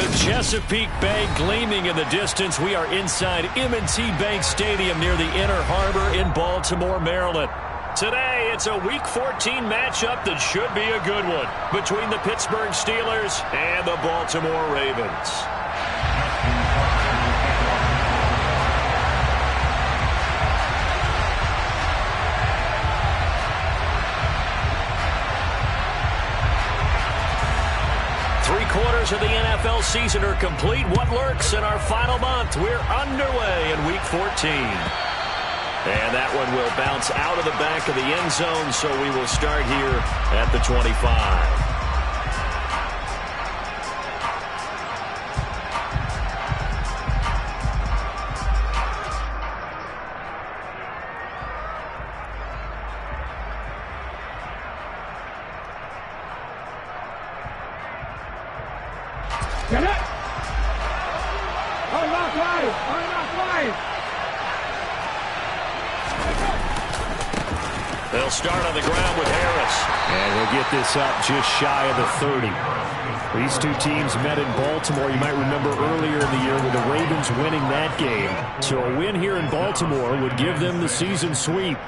With Chesapeake Bay gleaming in the distance, we are inside M&T Bank Stadium near the Inner Harbor in Baltimore, Maryland. Today, it's a Week 14 matchup that should be a good one between the Pittsburgh Steelers and the Baltimore Ravens. Three-quarters of the NFL season are complete. What lurks in our final month? We're underway in Week 14. And that one will bounce out of the back of the end zone, so we will start here at the 25. Get it! On that line! On that line! They'll start on the ground with Harris. And he'll get this up just shy of the 30. These two teams met in Baltimore, you might remember earlier in the year, with the Ravens winning that game. So a win here in Baltimore would give them the season sweep.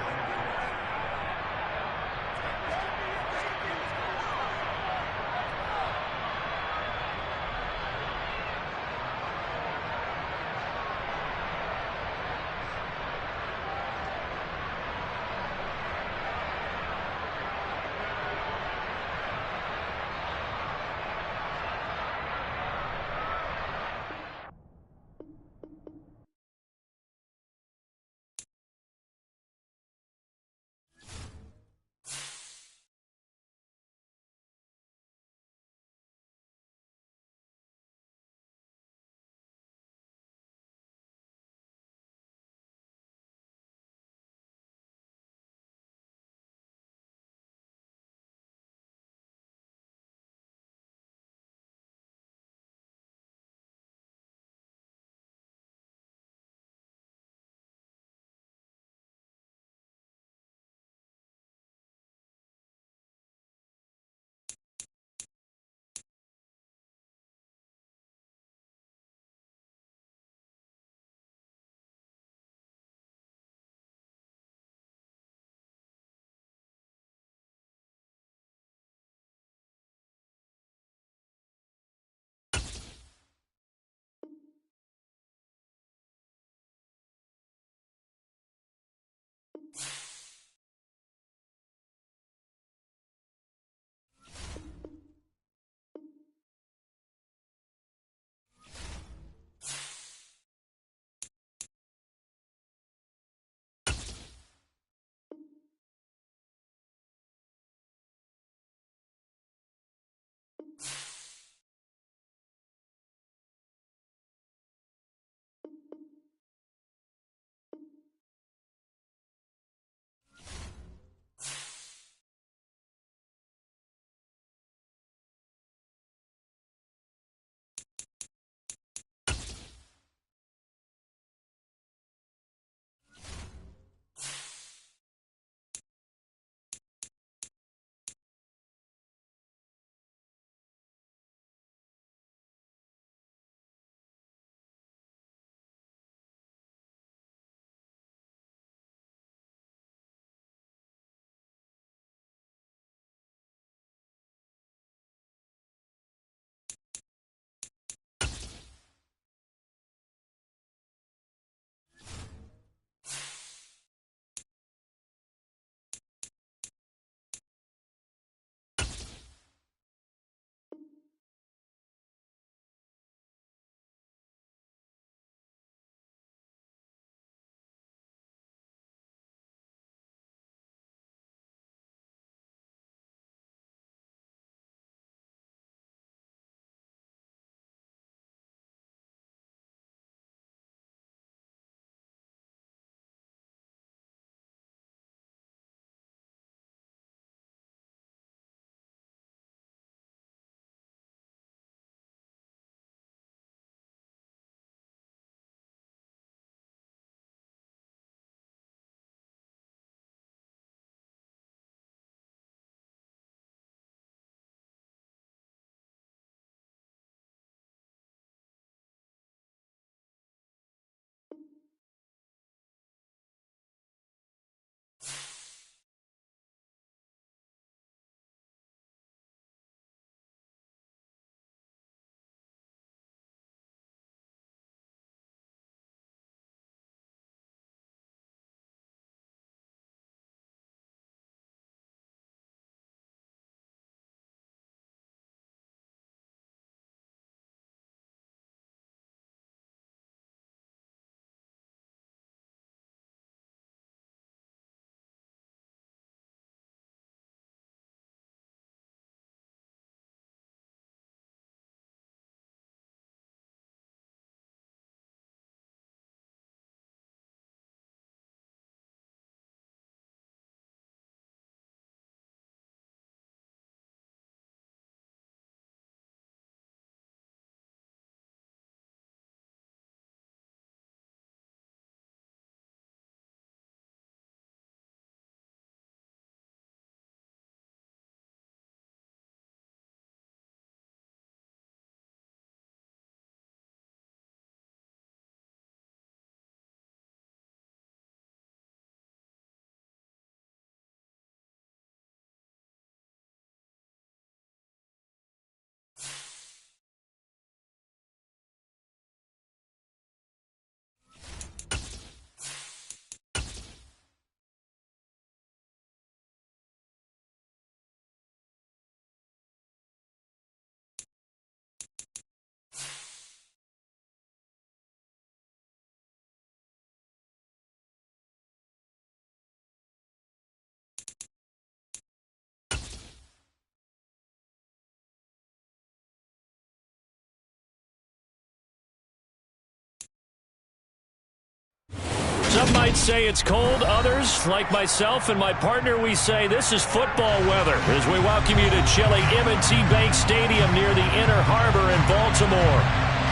Some might say it's cold. Others, like myself and my partner, we say this is football weather as we welcome you to chilly M&T Bank Stadium near the Inner Harbor in Baltimore.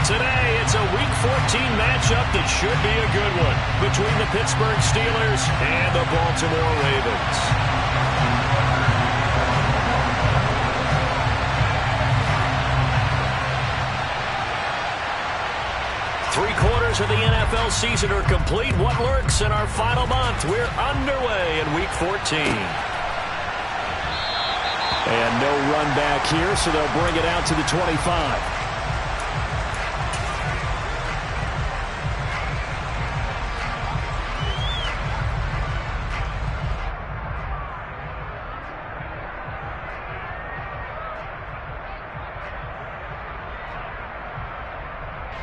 Today, it's a Week 14 matchup that should be a good one between the Pittsburgh Steelers and the Baltimore Ravens. Three-quarters of the NFL season are complete. What lurks in our final month? We're underway in Week 14. And no run back here, so they'll bring it out to the 25.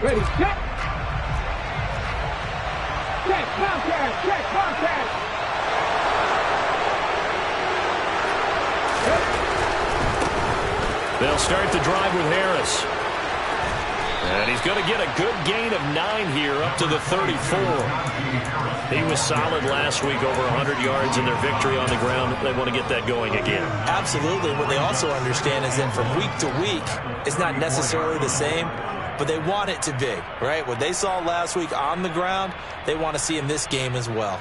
Ready, check. Check, contact, check, contact. They'll start the drive with Harris. And he's going to get a good gain of 9 here up to the 34. He was solid last week, over 100 yards in their victory on the ground. They want to get that going again. Absolutely. What they also understand is that from week to week, it's not necessarily the same, but they want it to be, right? What they saw last week on the ground, they want to see in this game as well.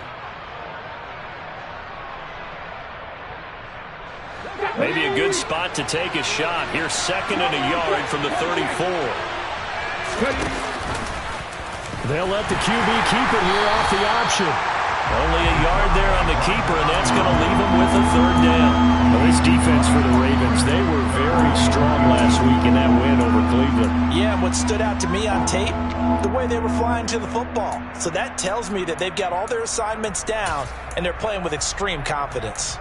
Maybe a good spot to take a shot. Here's 2nd and a yard from the 34. They'll let the QB keep it here off the option. Only a yard there on the keeper, and that's going to leave them with a 3rd down. Well, this defense for the Ravens, they were very strong last week in that win over Cleveland. Yeah, and what stood out to me on tape, the way they were flying to the football. So that tells me that they've got all their assignments down, and they're playing with extreme confidence.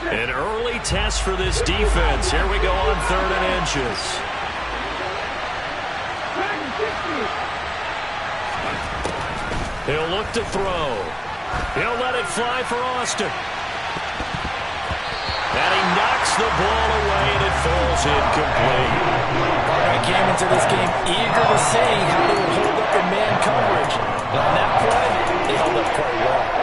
An early test for this defense. Here we go on 3rd and inches. He'll look to throw. He'll let it fly for Austin. And he knocks the ball away, and it falls incomplete. I came into this game eager to see how they would hold up in man coverage. And on that play, they held up quite well.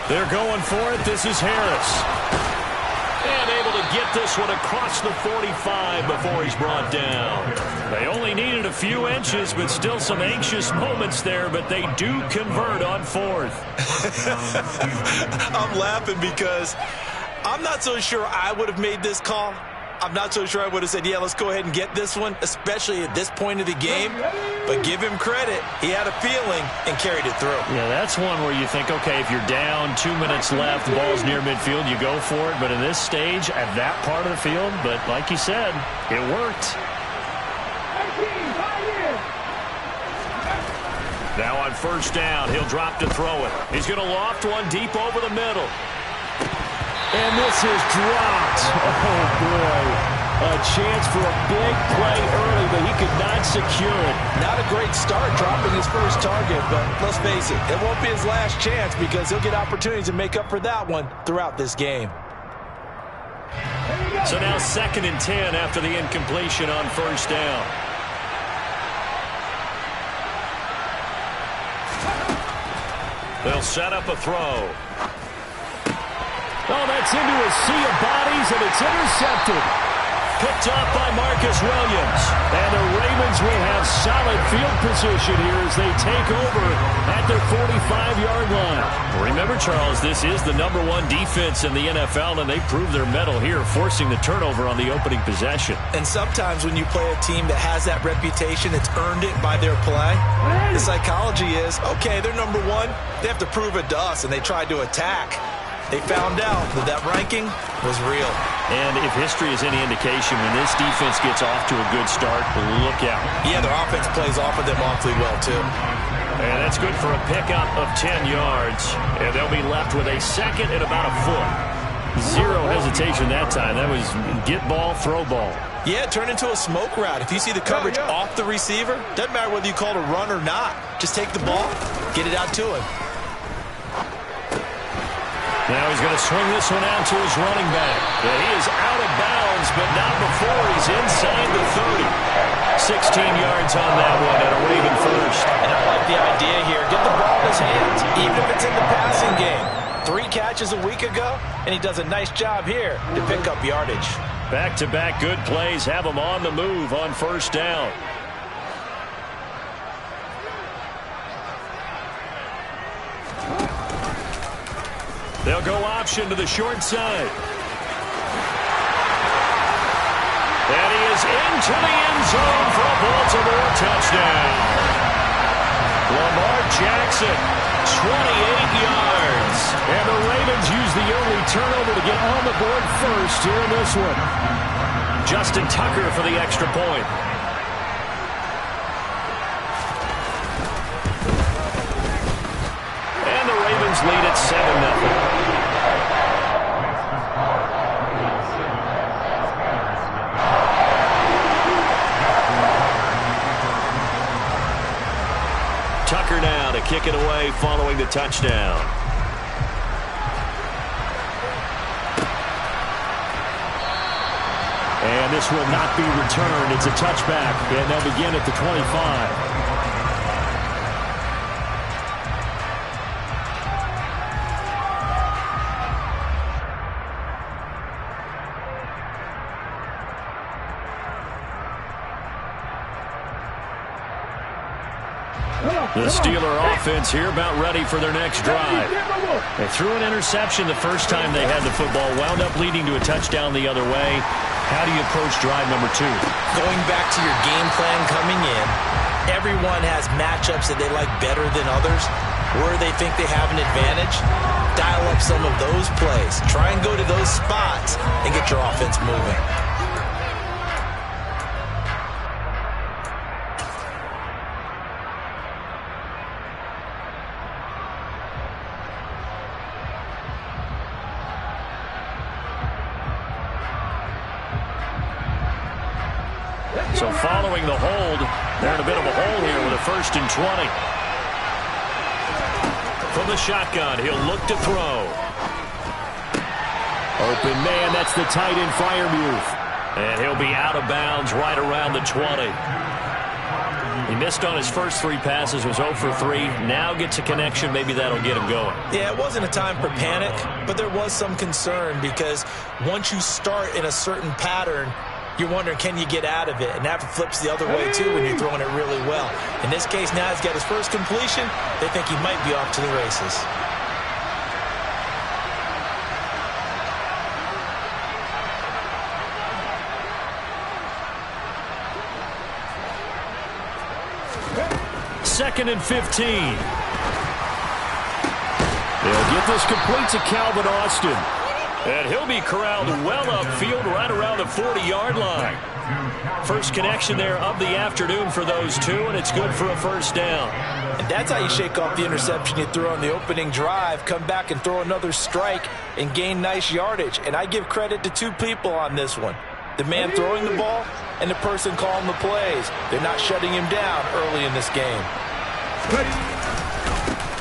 They're going for it. This is Harris. And able to get this one across the 45 before he's brought down. They only needed a few inches, but still some anxious moments there, but they do convert on 4th. I'm laughing because I'm not so sure I would have made this call. I'm not so sure I would have said, yeah, let's go ahead and get this one, especially at this point of the game. But give him credit. He had a feeling and carried it through. Yeah, that's one where you think, okay, if you're down, 2 minutes left, the ball's near midfield, you go for it. But in this stage, at that part of the field, but like you said, it worked. Now on 1st down, he'll drop to throw it. He's going to loft one deep over the middle. And this is dropped. Oh, boy. A chance for a big play early, but he could not secure it. Not a great start dropping his first target, but let's face it, it won't be his last chance because he'll get opportunities to make up for that one throughout this game. So now 2nd and 10 after the incompletion on 1st down. They'll set up a throw. Oh, that's into a sea of bodies, and it's intercepted. Picked off by Marcus Williams. And the Ravens will have solid field position here as they take over at their 45-yard line. Remember, Charles, this is the #1 defense in the NFL, and they prove their mettle here, forcing the turnover on the opening possession. And sometimes when you play a team that has that reputation, it's earned it by their play. The psychology is, okay, they're #1. They have to prove it to us, and they tried to attack. They found out that that ranking was real. And if history is any indication, when this defense gets off to a good start, look out. Yeah, their offense plays off of them awfully well, too. And that's good for a pickup of 10 yards. And they'll be left with a second and about a foot. Zero hesitation that time. That was get ball, throw ball. Yeah, it turned into a smoke route. If you see the coverage off the receiver, doesn't matter whether you call it a run or not. Just take the ball, get it out to him. Now he's going to swing this one out to his running back. And he is out of bounds, but not before he's inside the 30. 16 yards on that one and a Raven first. And I like the idea here. Get the ball in his hands, even if it's in the passing game. 3 catches a week ago, and he does a nice job here to pick up yardage. Back-to-back good plays have him on the move on first down. They'll go option to the short side. And he is into the end zone for a Baltimore touchdown. Lamar Jackson, 28 yards. And the Ravens use the early turnover to get on the board first here in this one. Justin Tucker for the extra point. And the Ravens lead at 7-0. Tucker now to kick it away following the touchdown. And this will not be returned. It's a touchback, and they'll begin at the 25. The Steeler offense here about ready for their next drive. They threw an interception the first time they had the football, wound up leading to a touchdown the other way. How do you approach drive number 2? Going back to your game plan coming in, everyone has matchups that they like better than others. Where they think they have an advantage, dial up some of those plays. Try and go to those spots and get your offense moving. So following the hold, they're in a bit of a hole here with a 1st and 20. From the shotgun, he'll look to throw. Open man, that's the tight end Freiermuth. And he'll be out of bounds right around the 20. He missed on his first 3 passes, was 0 for 3. Now gets a connection, maybe that'll get him going. Yeah, it wasn't a time for panic, but there was some concern because once you start in a certain pattern, you're wondering, can you get out of it? And that flips the other way, too, when you're throwing it really well. In this case, now he's got his first completion. They think he might be off to the races. Second and 15. They'll get this complete to Calvin Austin. And he'll be corralled well upfield right around the 40-yard line. First connection there of the afternoon for those two, and it's good for a first down. And that's how you shake off the interception you threw on the opening drive, come back and throw another strike and gain nice yardage. And I give credit to 2 people on this one. The man throwing the ball and the person calling the plays. They're not shutting him down early in this game.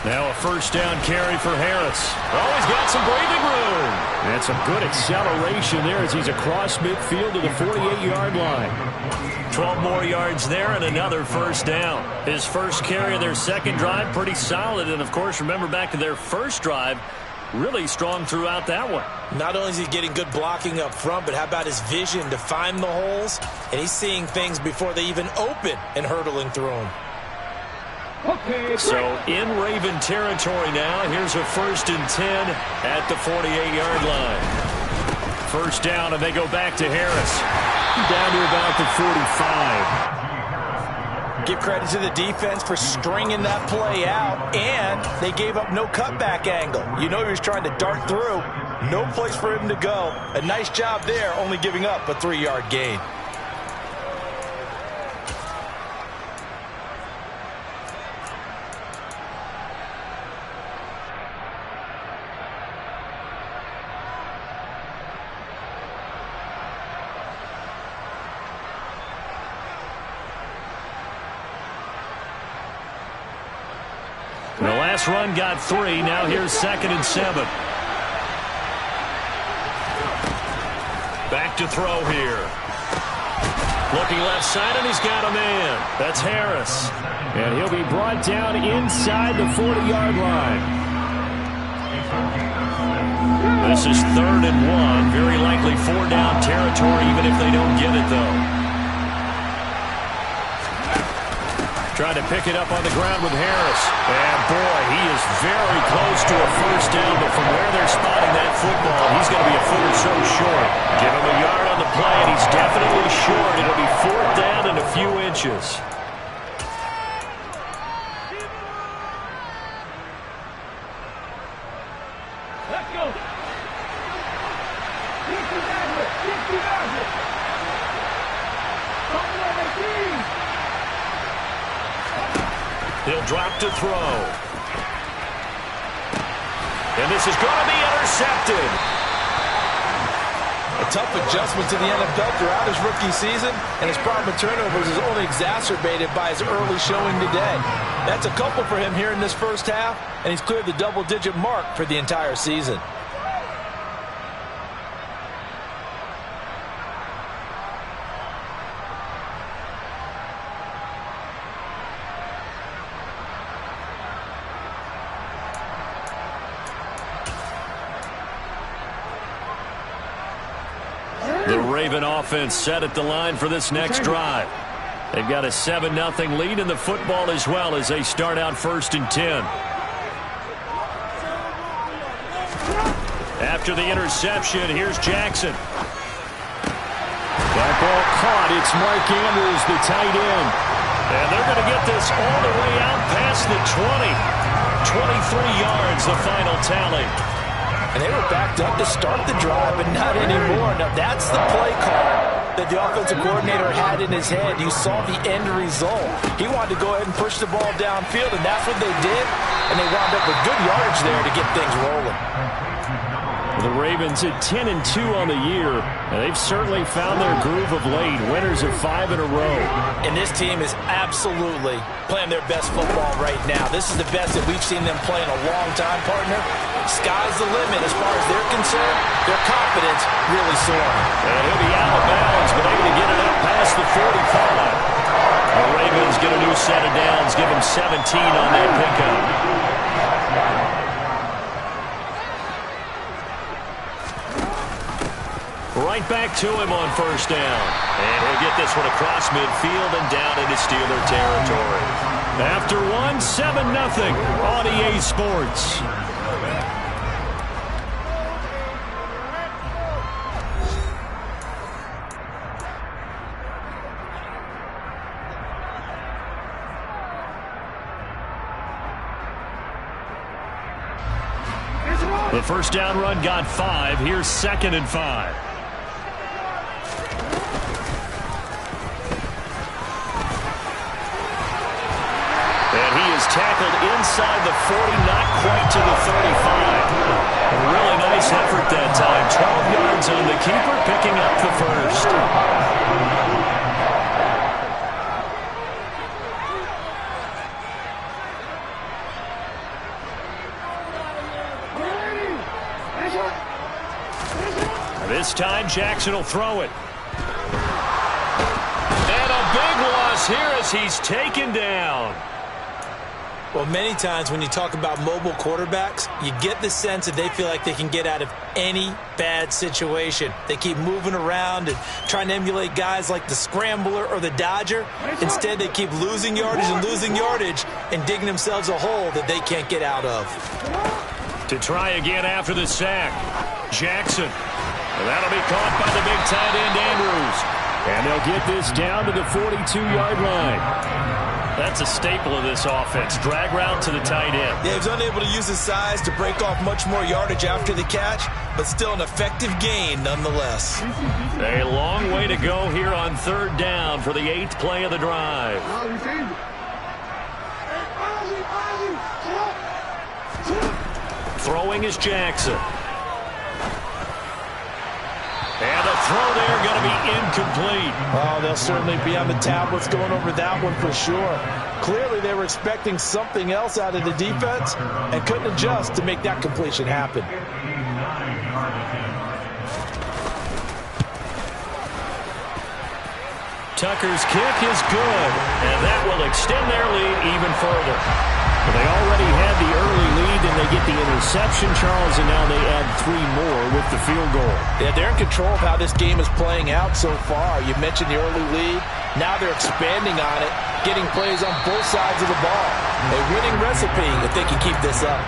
Now a first down carry for Harris. Oh, he's got some breathing room. And some good acceleration there as he's across midfield to the 48-yard line. 12 more yards there and another first down. His first carry of their second drive, pretty solid. And, of course, remember back to their first drive, really strong throughout that one. Not only is he getting good blocking up front, but how about his vision to find the holes? And he's seeing things before they even open and hurdling through them. So in Raven territory now. Here's a 1st and 10 at the 48-yard line. First down, and they go back to Harris. Down to about the 45. Give credit to the defense for stringing that play out, and they gave up no cutback angle. You know he was trying to dart through. No place for him to go. A nice job there, only giving up a 3-yard gain. last run got 3. Now here's 2nd and 7. Back to throw here. Looking left side, and he's got a man. That's Harris. And he'll be brought down inside the 40-yard line. This is 3rd and 1. Very likely 4-down territory, even if they don't get it, though. Trying to pick it up on the ground with Harris. And, boy, he is very close to a first down, but from where they're spotting that football, he's going to be a foot or so short. Give him a yard on the play, and he's definitely short. It'll be 4th down and a few inches. Let's go. He'll drop to throw. And this is going to be intercepted. A tough adjustment to the NFL throughout his rookie season, and his problem with turnovers is only exacerbated by his early showing today. That's a couple for him here in this first half, and he's cleared the double-digit mark for the entire season. The Raven offense set at the line for this next drive. They've got a 7-0 lead in the football as well as they start out 1st and 10. After the interception, here's Jackson. That ball caught. It's Mark Andrews, the tight end. And they're going to get this all the way out past the 20. 23 yards, the final tally. And they were backed up to start the drive, but not anymore. Now, that's the play call that the offensive coordinator had in his head. You saw the end result. He wanted to go ahead and push the ball downfield, and that's what they did. And they wound up with good yardage there to get things rolling. The Ravens at 10-2 on the year, and they've certainly found their groove of late. Winners of 5 in a row. And this team is absolutely playing their best football right now. This is the best that we've seen them play in a long time, partner. Sky's the limit as far as they're concerned. Their confidence really soaring. And he'll be out of bounds, but able to get it up past the 45. The Ravens get a new set of downs, give them 17 on that pickup. Right back to him on 1st down. And he'll get this one across midfield and down into Steeler territory. After one, 7-0 on EA Sports. The first down run got 5. Here's 2nd and 5. And he is tackled inside the 40, not quite to the 35. A really nice effort that time. 12 yards on the keeper, picking up the first. This time, Jackson will throw it. And a big loss here as he's taken down. Well, many times when you talk about mobile quarterbacks, you get the sense that they feel like they can get out of any bad situation. They keep moving around and trying to emulate guys like the Scrambler or the Dodger. Instead, they keep losing yardage and digging themselves a hole that they can't get out of. To try again after the sack, Jackson. And that'll be caught by the big tight end, Andrews. And they'll get this down to the 42-yard line. That's a staple of this offense. Drag route to the tight end. Yeah, he's unable to use his size to break off much more yardage after the catch, but still an effective gain nonetheless. A long way to go here on 3rd down for the 8th play of the drive. Throwing is Jackson. And the throw there going to be incomplete. Oh, they'll certainly be on the tablets going over that one for sure. Clearly, they were expecting something else out of the defense and couldn't adjust to make that completion happen. Tucker's kick is good, and that will extend their lead even further. Well, they already had the early lead, and they get the interception, Charles, and now they add 3 more with the field goal. Yeah, they're in control of how this game is playing out so far. You mentioned the early lead. Now they're expanding on it, getting plays on both sides of the ball. A winning recipe if they can keep this up.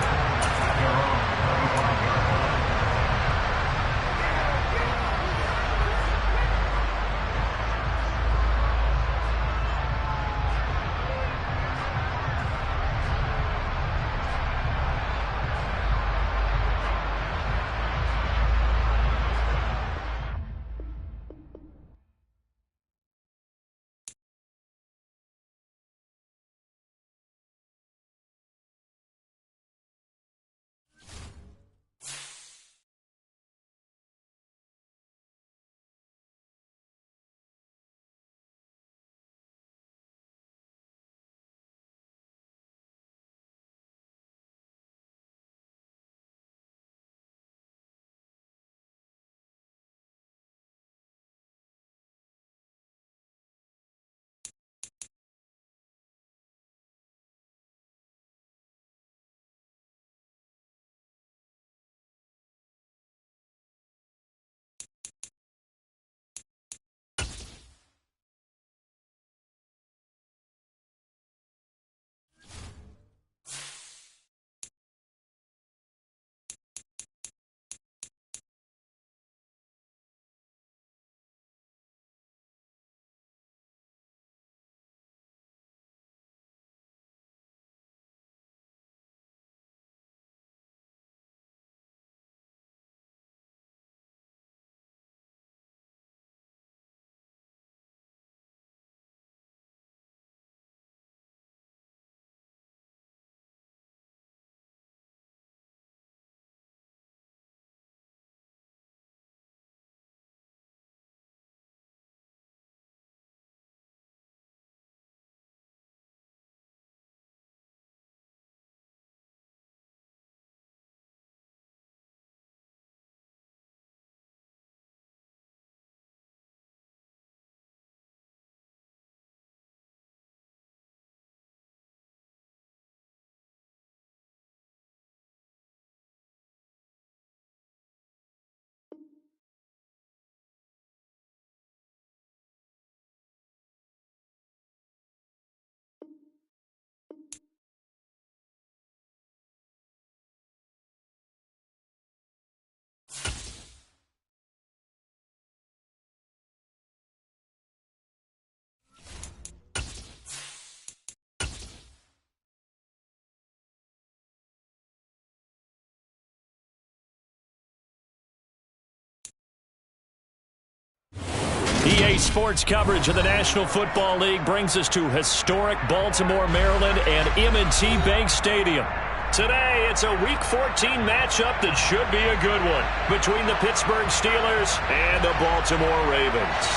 EA Sports coverage of the National Football League brings us to historic Baltimore, Maryland, and M&T Bank Stadium. Today, it's a Week 14 matchup that should be a good one between the Pittsburgh Steelers and the Baltimore Ravens.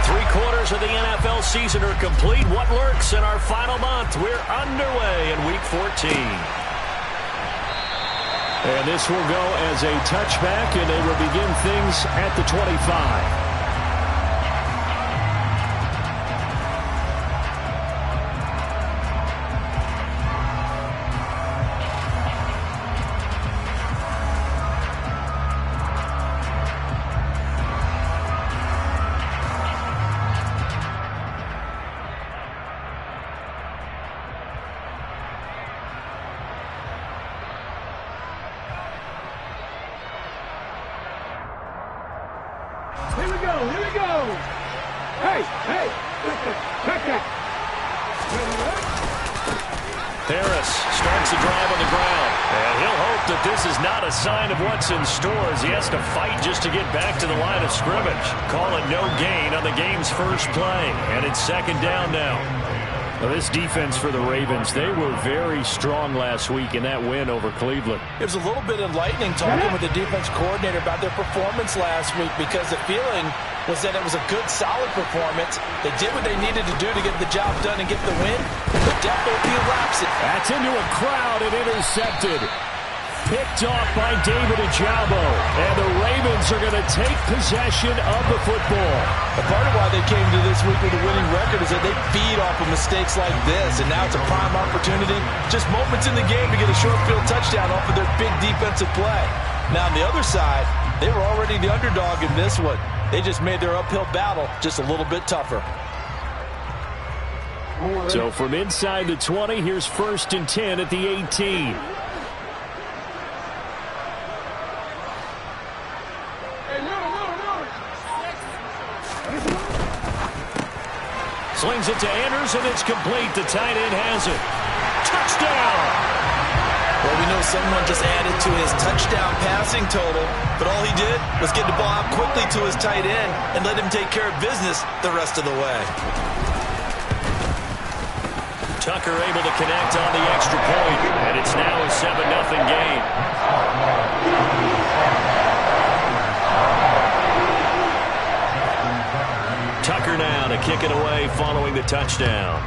Three-quarters of the NFL season are complete. What lurks in our final month? We're underway in Week 14. And this will go as a touchback, and they will begin things at the 25. Here we go. Hey, check that. Harris starts the drive on the ground, and he'll hope that this is not a sign of what's in store as he has to fight just to get back to the line of scrimmage. Call it no gain on the game's first play, and it's second down now. Well, this defense for the Ravens, they were very strong last week in that win over Cleveland. It was a little bit enlightening talking with the defense coordinator about their performance last week, because the feeling was that it was a good, solid performance. They did what they needed to do to get the job done and get the win, but definitely lapsed it. That's into a crowd and intercepted. Picked off by David Ojabo. And the Ravens are going to take possession of the football. A part of why they came to this week with a winning record is that they feed off of mistakes like this, and now it's a prime opportunity, just moments in the game, to get a short field touchdown off of their big defensive play. Now on the other side, they were already the underdog in this one. They just made their uphill battle just a little bit tougher. So from inside the 20, here's 1st and 10 at the 18. Slings it to Anders, and it's complete. The tight end has it. Touchdown! Well, we know someone just added to his touchdown passing total, but all he did was get the ball out quickly to his tight end and let him take care of business the rest of the way. Tucker able to connect on the extra point, and it's now a 7-0 game. Tucker now to kick it away following the touchdown.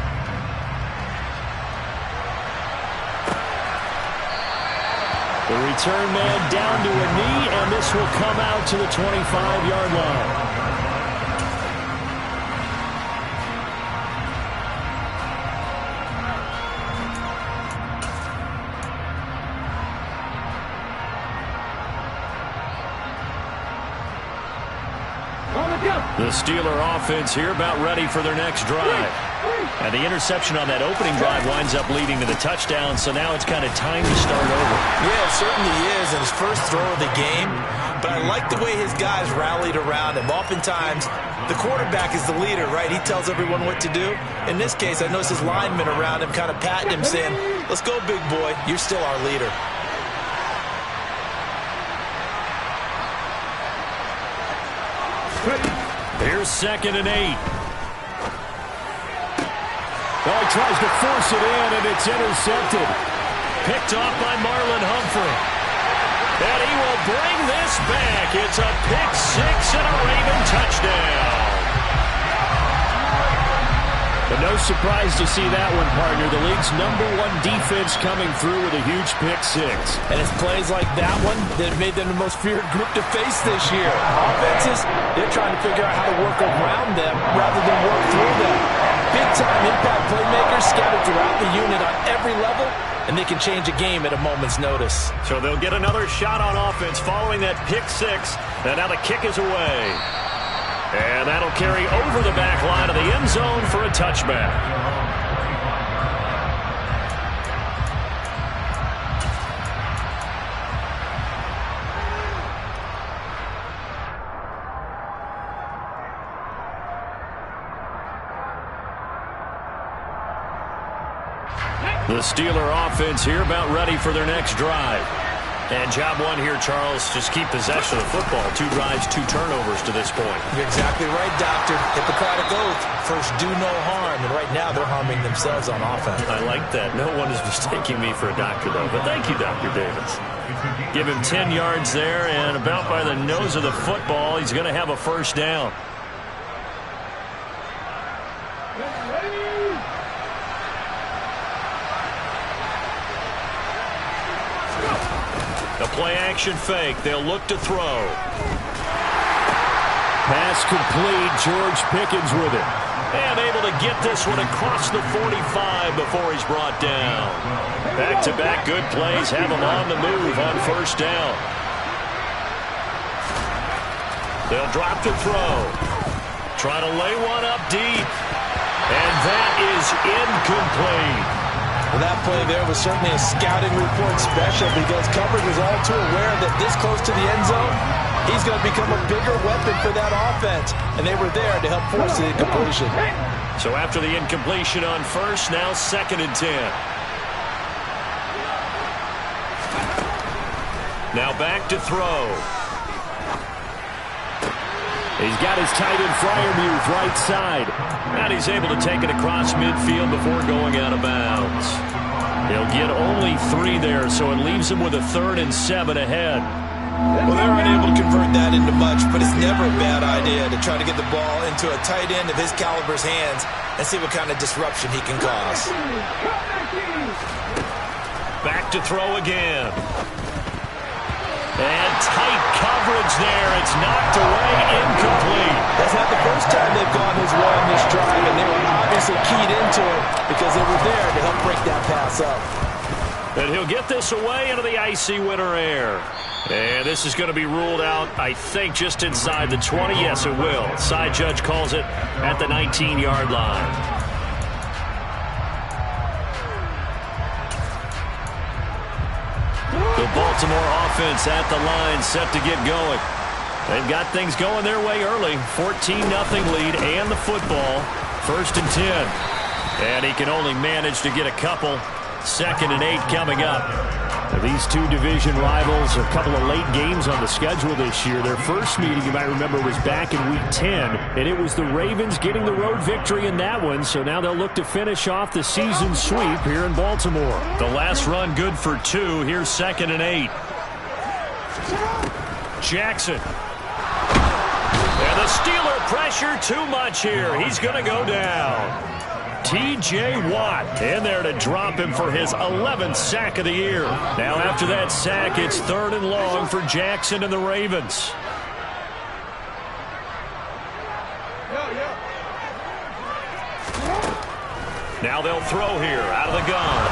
The return man down to a knee, and this will come out to the 25-yard line. The Steeler offense here about ready for their next drive. And the interception on that opening drive winds up leading to the touchdown, so now it's kind of time to start over. Yeah, it certainly is, and his first throw of the game. But I like the way his guys rallied around him. Oftentimes, the quarterback is the leader, right? He tells everyone what to do. In this case, I noticed his linemen around him kind of patting him, saying, "Let's go, big boy. You're still our leader." Here's 2nd and 8. Oh, he tries to force it in, and it's intercepted. Picked off by Marlon Humphrey. And he will bring this back. It's a pick six and a Raven touchdown. But no surprise to see that one, partner. The league's #1 defense coming through with a huge pick six. And it's plays like that one that have made them the most feared group to face this year. Offenses, they're trying to figure out how to work around them rather than work through them. Big-time impact playmakers scattered throughout the unit on every level, and they can change a game at a moment's notice. So they'll get another shot on offense following that pick six. And now the kick is away. And that'll carry over the back line of the end zone for a touchback. The Steeler offense here about ready for their next drive. And job one here, Charles, just keep possession of the football. 2 drives, 2 turnovers to this point. You're exactly right, Doctor. Hippocratic oath. First, do no harm. And right now, they're harming themselves on offense. I like that. No one is mistaking me for a doctor, though. But thank you, Dr. Davis. Give him 10 yards there, and about by the nose of the football, he's going to have a first down. The play-action fake. They'll look to throw. Pass complete. George Pickens with it. And able to get this one across the 45 before he's brought down. Back-to-back good plays have him on the move on first down. They'll drop to throw. Try to lay one up deep. And that is incomplete. Well, that play there was certainly a scouting report special, because coverage was all too aware that this close to the end zone, he's going to become a bigger weapon for that offense. And they were there to help force the incompletion. So after the incompletion on first, now 2nd and 10. Now back to throw. He's got his tight end Freiermuth right side. And he's able to take it across midfield before going out of bounds. He'll get only 3 there, so it leaves him with a 3rd and 7 ahead. Well, they're unable to convert that into much, but it's never a bad idea to try to get the ball into a tight end of his caliber's hands and see what kind of disruption he can cause. Back to throw again. And tight coverage there. It's knocked away, incomplete. That's not the first time they've gone his way on this drive, and they were obviously keyed into it because they were there to help break that pass up. And he'll get this away into the icy winter air. And this is going to be ruled out, I think, just inside the 20. Yes, it will. Side judge calls it at the 19-yard line. The Baltimore offense at the line, set to get going. They've got things going their way early. 14-0 lead and the football. 1st and 10. And he can only manage to get a couple. 2nd and 8 coming up. These two division rivals, a couple of late games on the schedule this year. Their first meeting, you might remember, was back in Week 10, and it was the Ravens getting the road victory in that one, so now they'll look to finish off the season sweep here in Baltimore. The last run good for 2. Here's 2nd and 8. Jackson. And the Steeler pressure too much here. He's going to go down. T.J. Watt in there to drop him for his 11th sack of the year. Now after that sack, it's 3rd and long for Jackson and the Ravens. Now they'll throw here out of the gun.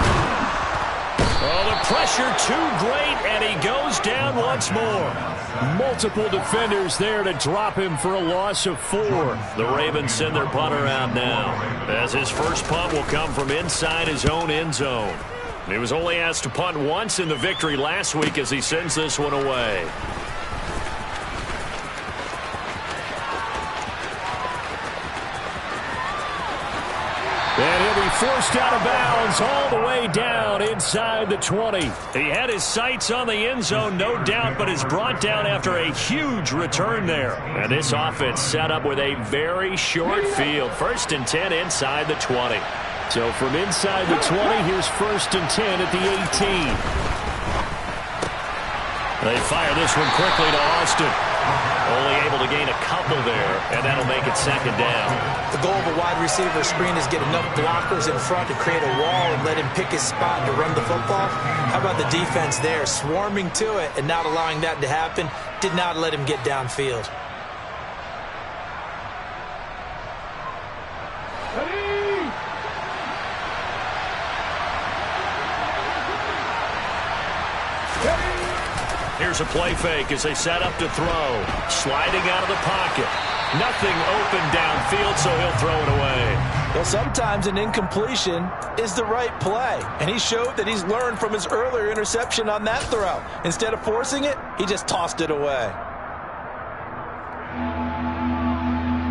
Oh, the pressure too great, and he goes down once more. Multiple defenders there to drop him for a loss of 4. The Ravens send their punter out now, as his first punt will come from inside his own end zone. He was only asked to punt once in the victory last week as he sends this one away. And he'll be forced out of bounds all the way down inside the 20. He had his sights on the end zone, no doubt, but is brought down after a huge return there. And this offense set up with a very short field. 1st and 10 inside the 20. So from inside the 20, here's 1st and 10 at the 18. They fire this one quickly to Austin. Only able to gain a couple there, and that'll make it 2nd down. The goal of a wide receiver screen is get enough blockers in front to create a wall and let him pick his spot to run the football. How about the defense there, swarming to it and not allowing that to happen? Did not let him get downfield. Here's a play fake as they set up to throw. Sliding out of the pocket. Nothing open downfield, so he'll throw it away. Well, sometimes an incompletion is the right play, and he showed that he's learned from his earlier interception on that throw. Instead of forcing it, he just tossed it away.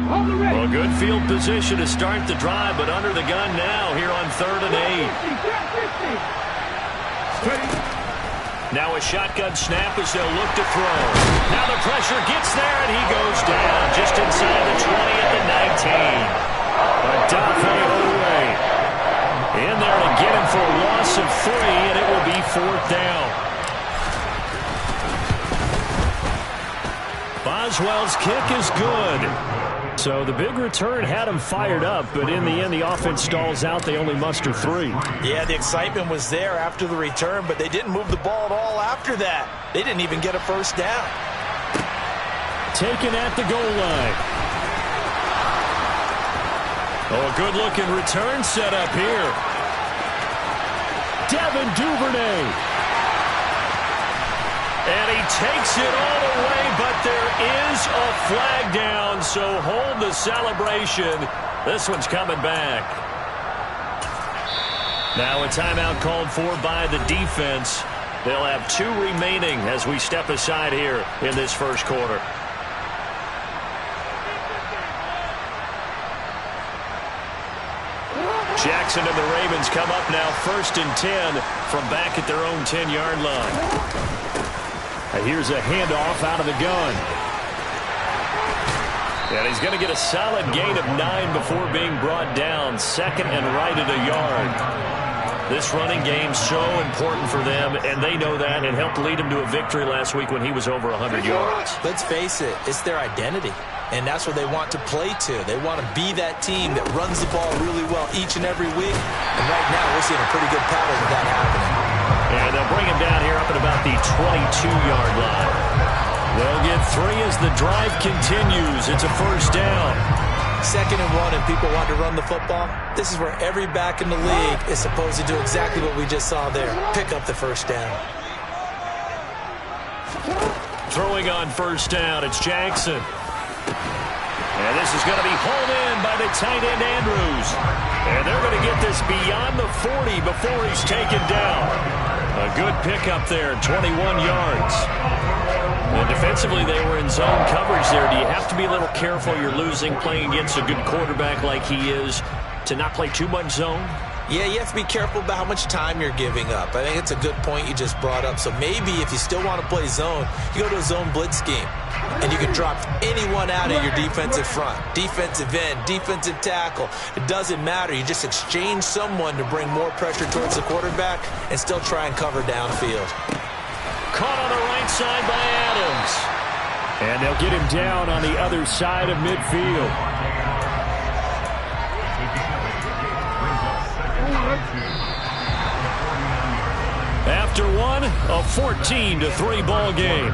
Well, good field position to start the drive, but under the gun now here on 3rd and 8. Now a shotgun snap as they'll look to throw. Now the pressure gets there, and he goes down just inside the 20 at the 19. Odafe Oweh in there to get him for a loss of 3, and it will be 4th down. Boswell's kick is good. So the big return had him fired up, but in the end, the offense stalls out. They only muster 3. Yeah, the excitement was there after the return, but they didn't move the ball at all after that. They didn't even get a 1st down. Taken at the goal line. Oh, a good-looking return set up here. Devin Duvernay. And he takes it all the way, but there is a flag down, so hold the celebration. This one's coming back. Now a timeout called for by the defense. They'll have 2 remaining as we step aside here in this first quarter. Jackson and the Ravens come up now 1st and 10 from back at their own 10-yard line. Here's a handoff out of the gun. And he's going to get a solid gain of 9 before being brought down. Second and right at a yard. This running game so important for them, and they know that, and helped lead him to a victory last week when he was over 100 yards. Let's face it, it's their identity, and that's what they want to play to. They want to be that team that runs the ball really well each and every week, and right now we're seeing a pretty good pattern of that happening. And they'll bring him down here up at about the 22-yard line. They'll get 3 as the drive continues. It's a first down. 2nd and 1, and people want to run the football. This is where every back in the league is supposed to do exactly what we just saw there. Pick up the first down. Throwing on first down, it's Jackson. And this is going to be hauled in by the tight end Andrews. And they're going to get this beyond the 40 before he's taken down. A good pickup there, 21 yards. And defensively, they were in zone coverage there. Do you have to be a little careful? You're losing playing against a good quarterback like he is to not play too much zone? Yeah, you have to be careful about how much time you're giving up. I think it's a good point you just brought up. So maybe if you still want to play zone, you go to a zone blitz scheme. And you can drop anyone out of your defensive front. Defensive end, defensive tackle. It doesn't matter. You just exchange someone to bring more pressure towards the quarterback and still try and cover downfield. Caught on the right side by Adams. And they'll get him down on the other side of midfield. After one, a 14-3 ball game.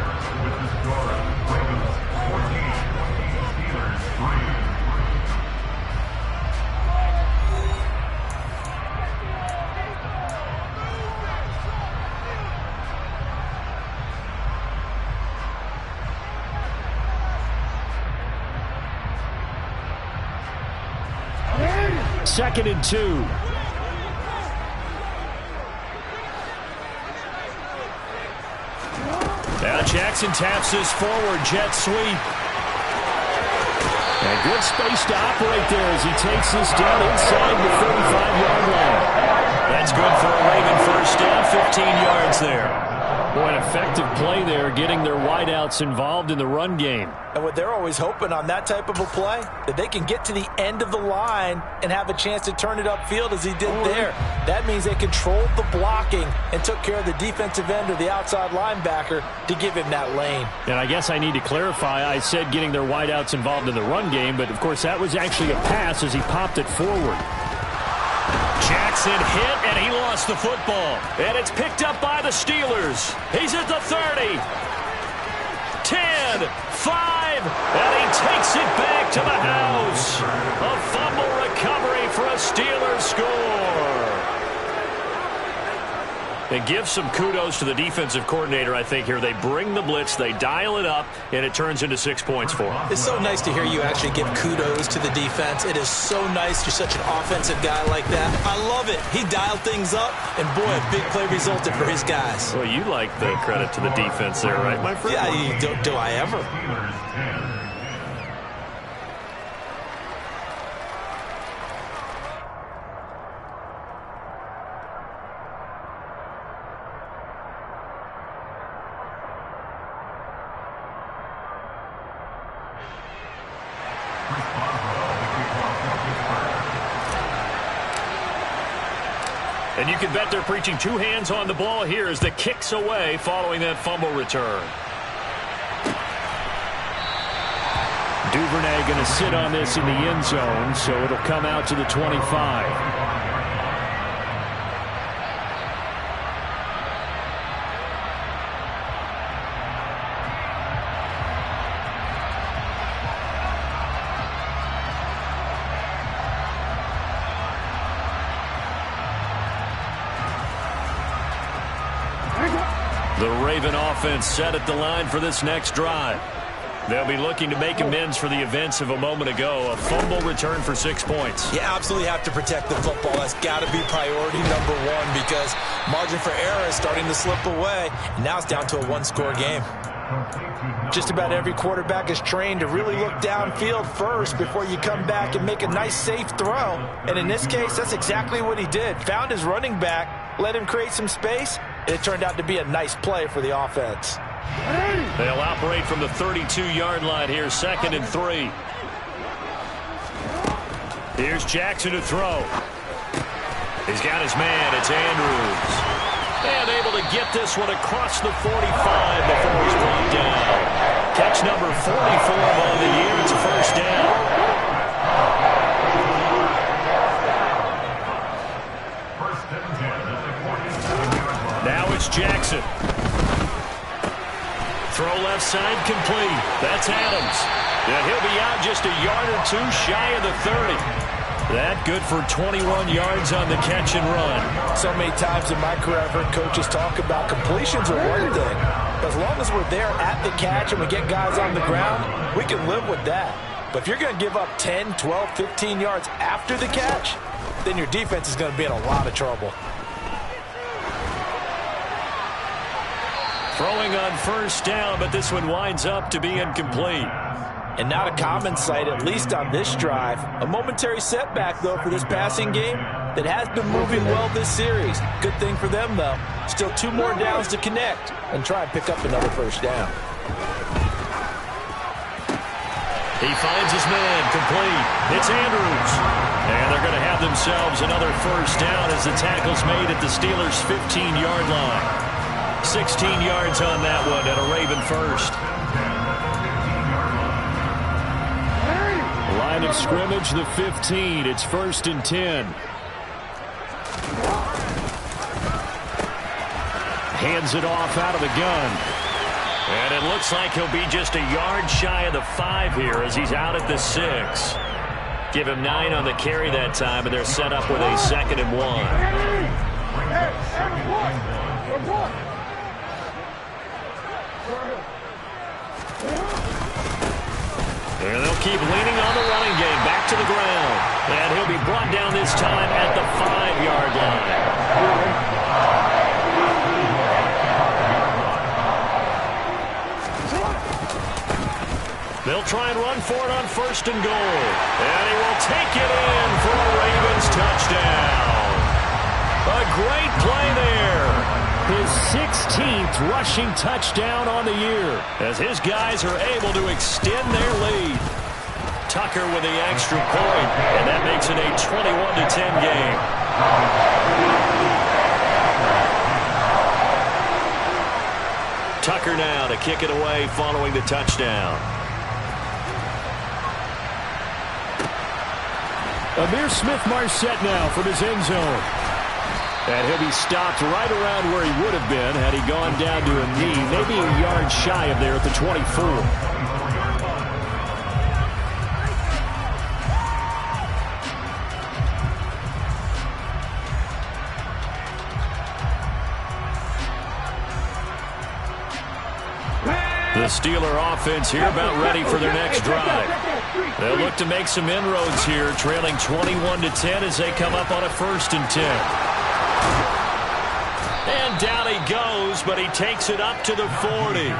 Second and 2. Now Jackson taps this forward jet sweep. And good space to operate there as he takes this down inside the 35-yard line. That's good for a Raven first down, 15 yards there. Boy, an effective play there, getting their wideouts involved in the run game. And what they're always hoping on that type of a play, that they can get to the end of the line and have a chance to turn it upfield as he did there. That means they controlled the blocking and took care of the defensive end or the outside linebacker to give him that lane. And I guess I need to clarify, I said getting their wideouts involved in the run game, but of course that was actually a pass as he popped it forward. Jackson hit, and he lost the football. And it's picked up by the Steelers. He's at the 30. 10, 5, and he takes it back to the house. A fumble recovery for a Steelers score. And give some kudos to the defensive coordinator, I think, here. They bring the blitz, they dial it up, and it turns into 6 points for them. It's so nice to hear you actually give kudos to the defense. It is so nice you're such an offensive guy like that. I love it. He dialed things up, and boy, a big play resulted for his guys. Well, you like the credit to the defense there, right, my friend? Yeah, do I ever? And you can bet they're preaching two hands on the ball here as the kick's away following that fumble return. Duvernay going to sit on this in the end zone, so it'll come out to the 25. The Raven offense set at the line for this next drive. They'll be looking to make amends for the events of a moment ago. A fumble return for 6 points. You absolutely have to protect the football. That's got to be priority number one because margin for error is starting to slip away. And now it's down to a one-score game. Just about every quarterback is trained to really look downfield first before you come back and make a nice, safe throw. And in this case, that's exactly what he did. Found his running back, let him create some space, and it turned out to be a nice play for the offense. They'll operate from the 32-yard line here, 2nd and 3. Here's Jackson to throw. He's got his man. It's Andrews. And able to get this one across the 45 before he's brought down. Catch number 44 on the year. It's a first down. Now it's Jackson. Throw left side complete. That's Adams. Yeah, he'll be out just a yard or two shy of the 30. That good for 21 yards on the catch and run. So many times in my career I've heard coaches talk about completions are one thing. As long as we're there at the catch and we get guys on the ground, we can live with that. But if you're going to give up 10, 12, 15 yards after the catch, then your defense is going to be in a lot of trouble. Throwing on first down, but this one winds up to be incomplete. And not a common sight, at least on this drive. A momentary setback, though, for this passing game that has been moving well this series. Good thing for them, though. Still 2 more downs to connect and try and pick up another first down. He finds his man, complete. It's Andrews. And they're going to have themselves another first down as the tackle's made at the Steelers' 15-yard line. 16 yards on that one and a Raven first. Line of scrimmage, the 15. It's 1st and 10. Hands it off out of the gun. And it looks like he'll be just a yard shy of the 5 here as he's out at the 6. Give him 9 on the carry that time, and they're set up with a 2nd and 1. And they'll keep leaning on the running game. Back to the ground. And he'll be brought down this time at the 5-yard line. They'll try and run for it on 1st and goal. And he will take it in for a Ravens touchdown. A great play there. His 16th rushing touchdown on the year, as his guys are able to extend their lead. Tucker with the extra point, and that makes it a 21-10 game. Tucker now to kick it away following the touchdown. Ihmir Smith-Marsette now from his end zone. And he'll be stopped right around where he would have been had he gone down to a knee, maybe a yard shy of there at the 24. The Steeler offense here about ready for their next drive. They'll look to make some inroads here, trailing 21-10 as they come up on a 1st and 10. And down he goes, but he takes it up to the 40.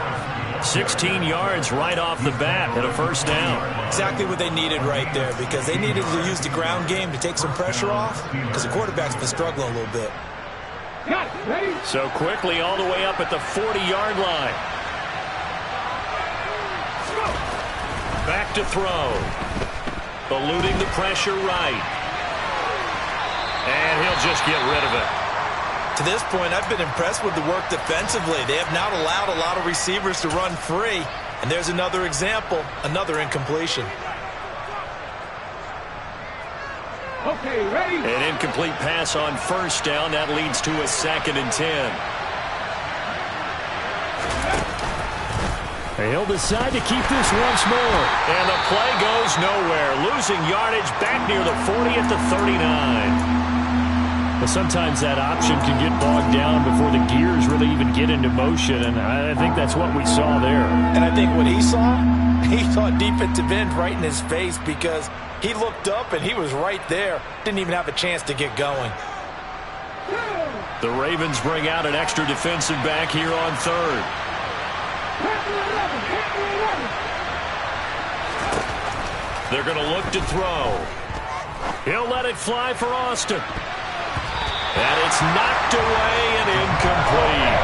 16 yards right off the bat and a first down. Exactly what they needed right there, because they needed to use the ground game to take some pressure off, because the quarterback's been struggling a little bit. So quickly all the way up at the 40-yard line. Back to throw. Eluding the pressure right. And he'll just get rid of it. To this point, I've been impressed with the work defensively. They have not allowed a lot of receivers to run free. And there's another example, another incompletion. Okay, ready? An incomplete pass on first down. That leads to a 2nd and 10. He'll decide to keep this once more. And the play goes nowhere. Losing yardage back near the 40 at the 39. Well, sometimes that option can get bogged down before the gears really even get into motion, and I think that's what we saw there. And I think what he saw defensive end right in his face, because he looked up and he was right there. Didn't even have a chance to get going. The Ravens bring out an extra defensive back here on 3rd. They're going to look to throw. He'll let it fly for Austin. And it's knocked away and incomplete.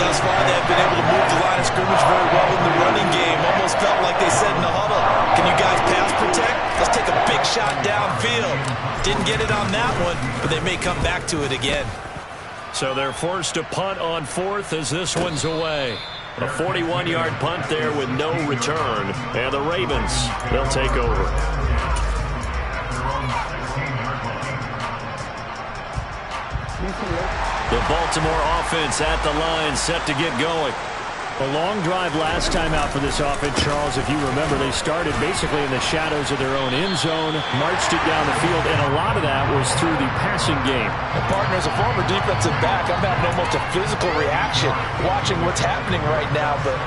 thus far, they've been able to move the line of scrimmage very well in the running game. Almost felt like they said in the huddle, can you guys pass protect? Let's take a big shot downfield. Didn't get it on that one, but they may come back to it again. So they're forced to punt on fourth as this one's away. A 41-yard punt there with no return. And the Ravens, they'll take over. The Baltimore offense at the line, set to get going. A long drive last time out for this offense, Charles. If you remember, they started basically in the shadows of their own end zone, marched it down the field, and a lot of that was through the passing game. And partner, as a former defensive back, I'm having almost a physical reaction watching what's happening right now. But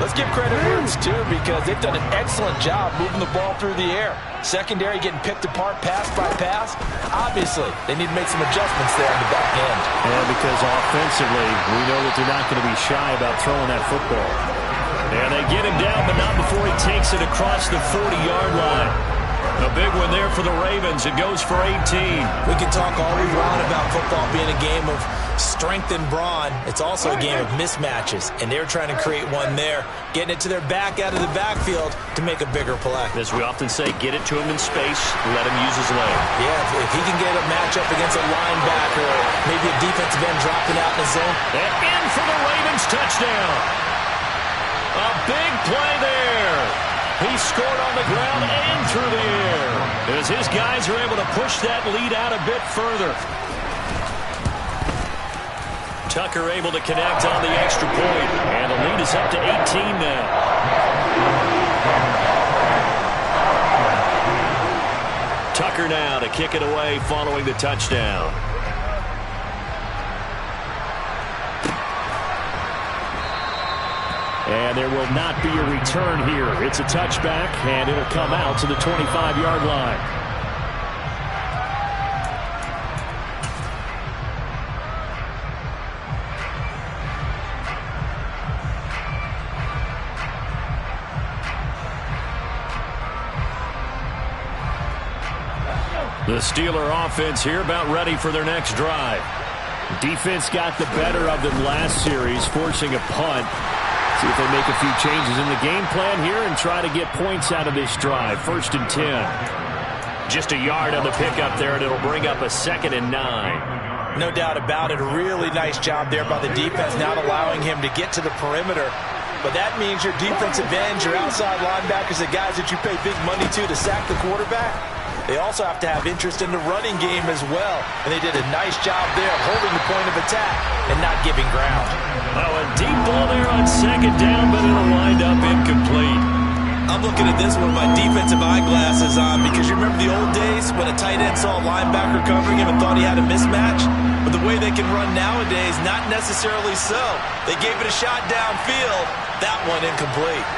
let's give credit where it's due, because they've done an excellent job moving the ball through the air. Secondary getting picked apart pass by pass. Obviously, they need to make some adjustments there on the back end. And because offensively, we know that they're not going to be shy about throwing that football. And they get him down, but not before he takes it across the 40-yard line. A big one there for the Ravens. It goes for 18. We can talk all we want about football being a game of strength and brawn. It's also a game of mismatches, and they're trying to create one there, getting it to their back out of the backfield to make a bigger play. As we often say, get it to him in space, let him use his leg. Yeah, if he can get a matchup against a linebacker or maybe a defensive end dropping out in the zone. And in for the Ravens touchdown. A big play there. He scored on the ground and through the air as his guys are able to push that lead out a bit further. Tucker able to connect on the extra point, and the lead is up to 18 now. Tucker now to kick it away following the touchdown. And there will not be a return here. It's a touchback, and it'll come out to the 25-yard line. The Steeler offense here about ready for their next drive. Defense got the better of them last series, forcing a punt. See if they make a few changes in the game plan here and try to get points out of this drive. 1st and 10. Just a yard on the pickup there, and it'll bring up a 2nd and 9. No doubt about it. A really nice job there by the defense, not allowing him to get to the perimeter. But that means your defensive ends, your outside linebackers, the guys that you pay big money to sack the quarterback, they also have to have interest in the running game as well. And they did a nice job there of holding the point of attack and not giving ground. Oh, a deep ball there on 2nd down, but it'll wind up incomplete. I'm looking at this with my defensive eyeglasses on, because you remember the old days when a tight end saw a linebacker covering him and thought he had a mismatch? But the way they can run nowadays, not necessarily so. They gave it a shot downfield. That one incomplete.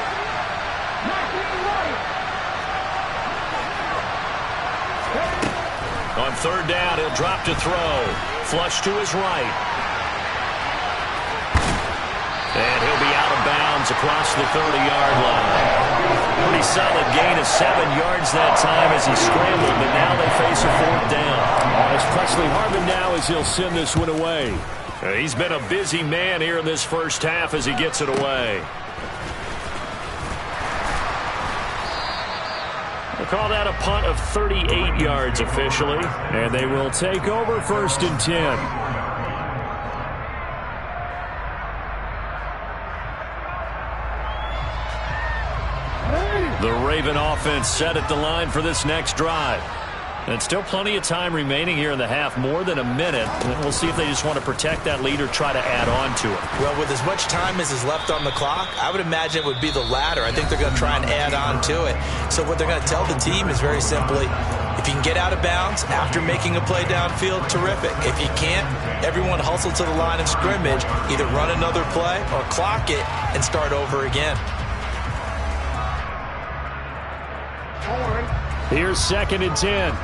On 3rd down, he'll drop to throw. Flush to his right. And he'll be out of bounds across the 30-yard line. Pretty solid gain of 7 yards that time as he scrambled, but now they face a 4th down. It's Presley Harvin now as he'll send this one away. He's been a busy man here in this first half as he gets it away. We'll call that a punt of 38 yards officially. And they will take over 1st and 10. The Raven offense set at the line for this next drive. And still plenty of time remaining here in the half, more than a minute. We'll see if they just want to protect that lead or try to add on to it. Well, with as much time as is left on the clock, I would imagine it would be the latter. I think they're going to try and add on to it. So what they're going to tell the team is very simply, if you can get out of bounds after making a play downfield, terrific. If you can't, everyone hustle to the line of scrimmage, either run another play or clock it and start over again. Here's 2nd and 10.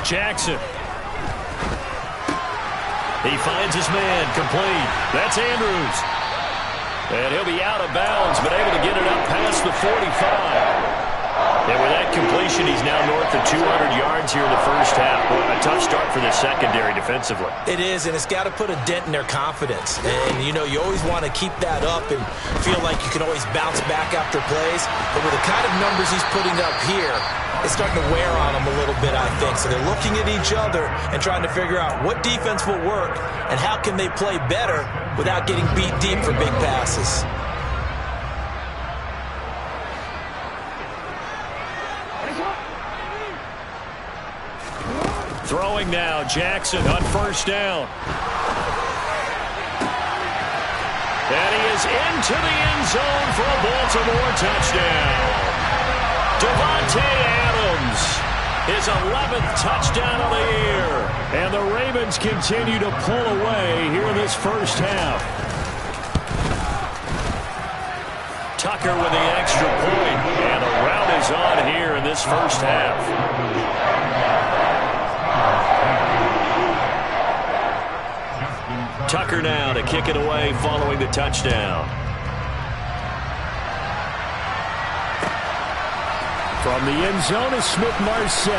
Jackson. He finds his man, complete. That's Andrews. And he'll be out of bounds, but able to get it up past the 45. And with that completion, he's now north of 200 yards here in the first half. Well, a tough start for the secondary defensively. It is, and it's got to put a dent in their confidence. And, you know, you always want to keep that up and feel like you can always bounce back after plays. But with the kind of numbers he's putting up here, it's starting to wear on them a little bit, I think. So they're looking at each other and trying to figure out what defense will work and how can they play better without getting beat deep for big passes. Throwing now, Jackson on first down. And he is into the end zone for a Baltimore touchdown. Davante Adams, his 11th touchdown of the year. And the Ravens continue to pull away here in this first half. Tucker with the extra point, and the rout is on here in this first half. Tucker now to kick it away following the touchdown. From the end zone is Smith-Marset.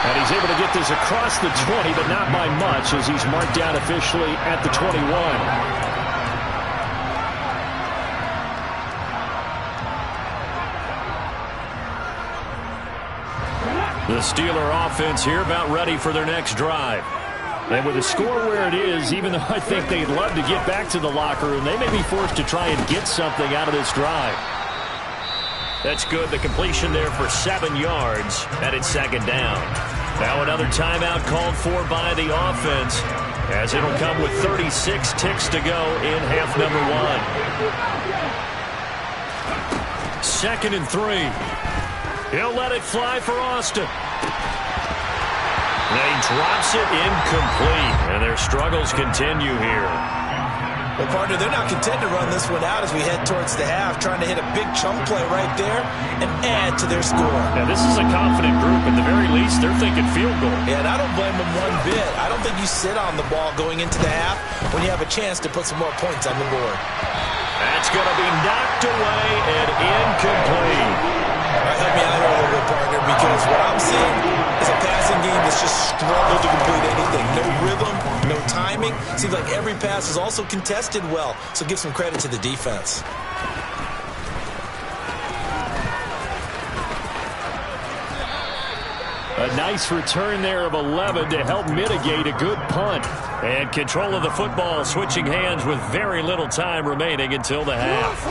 And he's able to get this across the 20, but not by much as he's marked down officially at the 21. The Steeler offense here about ready for their next drive. And with the score where it is, even though I think they'd love to get back to the locker room, they may be forced to try and get something out of this drive. That's good. The completion there for 7 yards, and it's second down. Now another timeout called for by the offense, as it'll come with 36 ticks to go in half number 1. 2nd and 3. He'll let it fly for Austin. And he drops it incomplete, and their struggles continue here. Well, partner, they're not content to run this one out as we head towards the half, trying to hit a big chunk play right there and add to their score. Now, this is a confident group. At the very least, they're thinking field goal. Yeah, and I don't blame them one bit. I don't think you sit on the ball going into the half when you have a chance to put some more points on the board. That's going to be knocked away and incomplete. All right, help me out here a little bit, partner, because what I'm seeing is a passing game that's just struggled to complete anything. No rhythm, no timing. Seems like every pass is also contested well, so give some credit to the defense. A nice return there of 11 to help mitigate a good punt. And control of the football switching hands with very little time remaining until the half.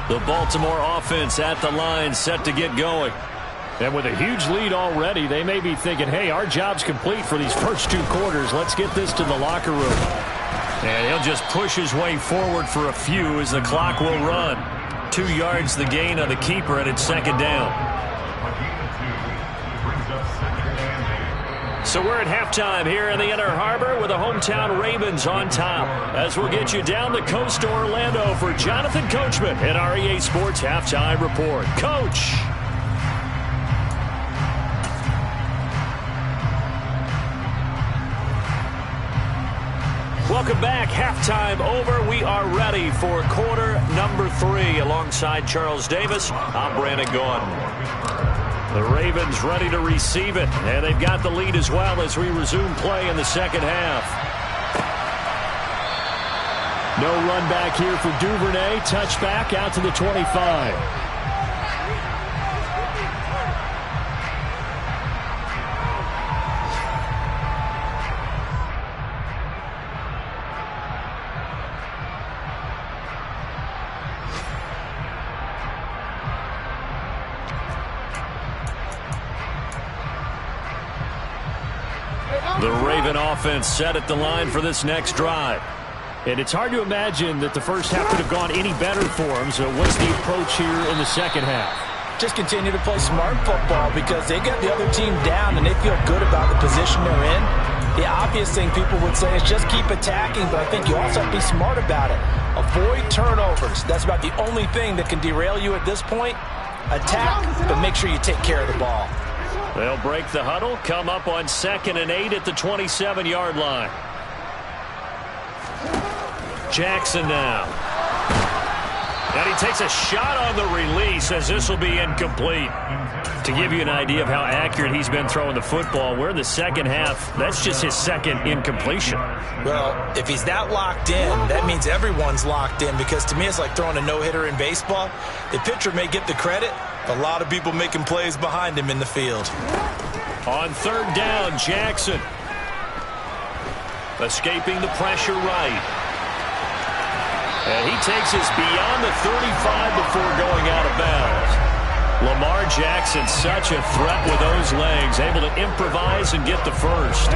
The Baltimore offense at the line set to get going. And with a huge lead already, they may be thinking, hey, our job's complete for these first 2 quarters. Let's get this to the locker room. And he'll just push his way forward for a few as the clock will run. 2 yards the gain on the keeper, and it's second down. So we're at halftime here in the Inner Harbor with the hometown Ravens on top. As we'll get you down the coast to Orlando for Jonathan Coachman at our EA Sports Halftime Report. Coach! Welcome back. Halftime over. We are ready for quarter number 3. Alongside Charles Davis, I'm Brandon Gaudin. The Ravens ready to receive it, and they've got the lead as well as we resume play in the second half. No run back here for Duvernay. Touchback out to the 25. The Raven offense set at the line for this next drive. And it's hard to imagine that the first half could have gone any better for them. So what's the approach here in the second half? Just continue to play smart football because they got the other team down and they feel good about the position they're in. The obvious thing people would say is just keep attacking, but I think you also have to be smart about it. Avoid turnovers. That's about the only thing that can derail you at this point. Attack, but make sure you take care of the ball. They'll break the huddle, come up on 2nd and 8 at the 27-yard line. Jackson now. And he takes a shot on the release as this will be incomplete. To give you an idea of how accurate he's been throwing the football, we're in the second half. That's just his second incompletion. Well, if he's that locked in, that means everyone's locked in, because to me it's like throwing a no-hitter in baseball. The pitcher may get the credit, but a lot of people making plays behind him in the field. On third down, Jackson. Escaping the pressure right. And he takes us beyond the 35 before going out of bounds. Lamar Jackson, such a threat with those legs, able to improvise and get the first.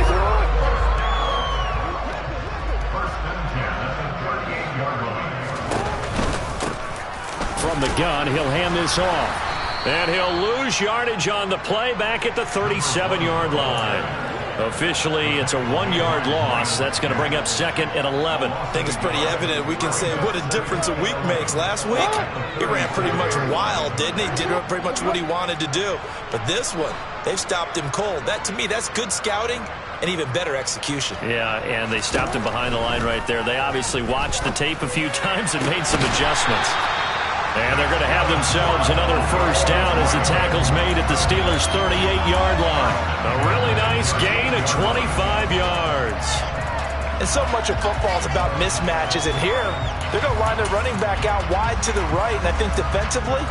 From the gun, he'll hand this off. And he'll lose yardage on the play back at the 37-yard line. Officially, it's a 1-yard loss. That's going to bring up second and 11. I think it's pretty evident. We can say what a difference a week makes. Last week, he ran pretty much wild, didn't he? Did pretty much what he wanted to do. But this one, they've stopped him cold. That, to me, that's good scouting and even better execution. Yeah, and they stopped him behind the line right there. They obviously watched the tape a few times and made some adjustments. And they're going to have themselves another first down as the tackle's made at the Steelers' 38-yard line. A really nice gain of 25 yards. And so much of football is about mismatches. And here, they're going to line their running back out wide to the right. And I think defensively,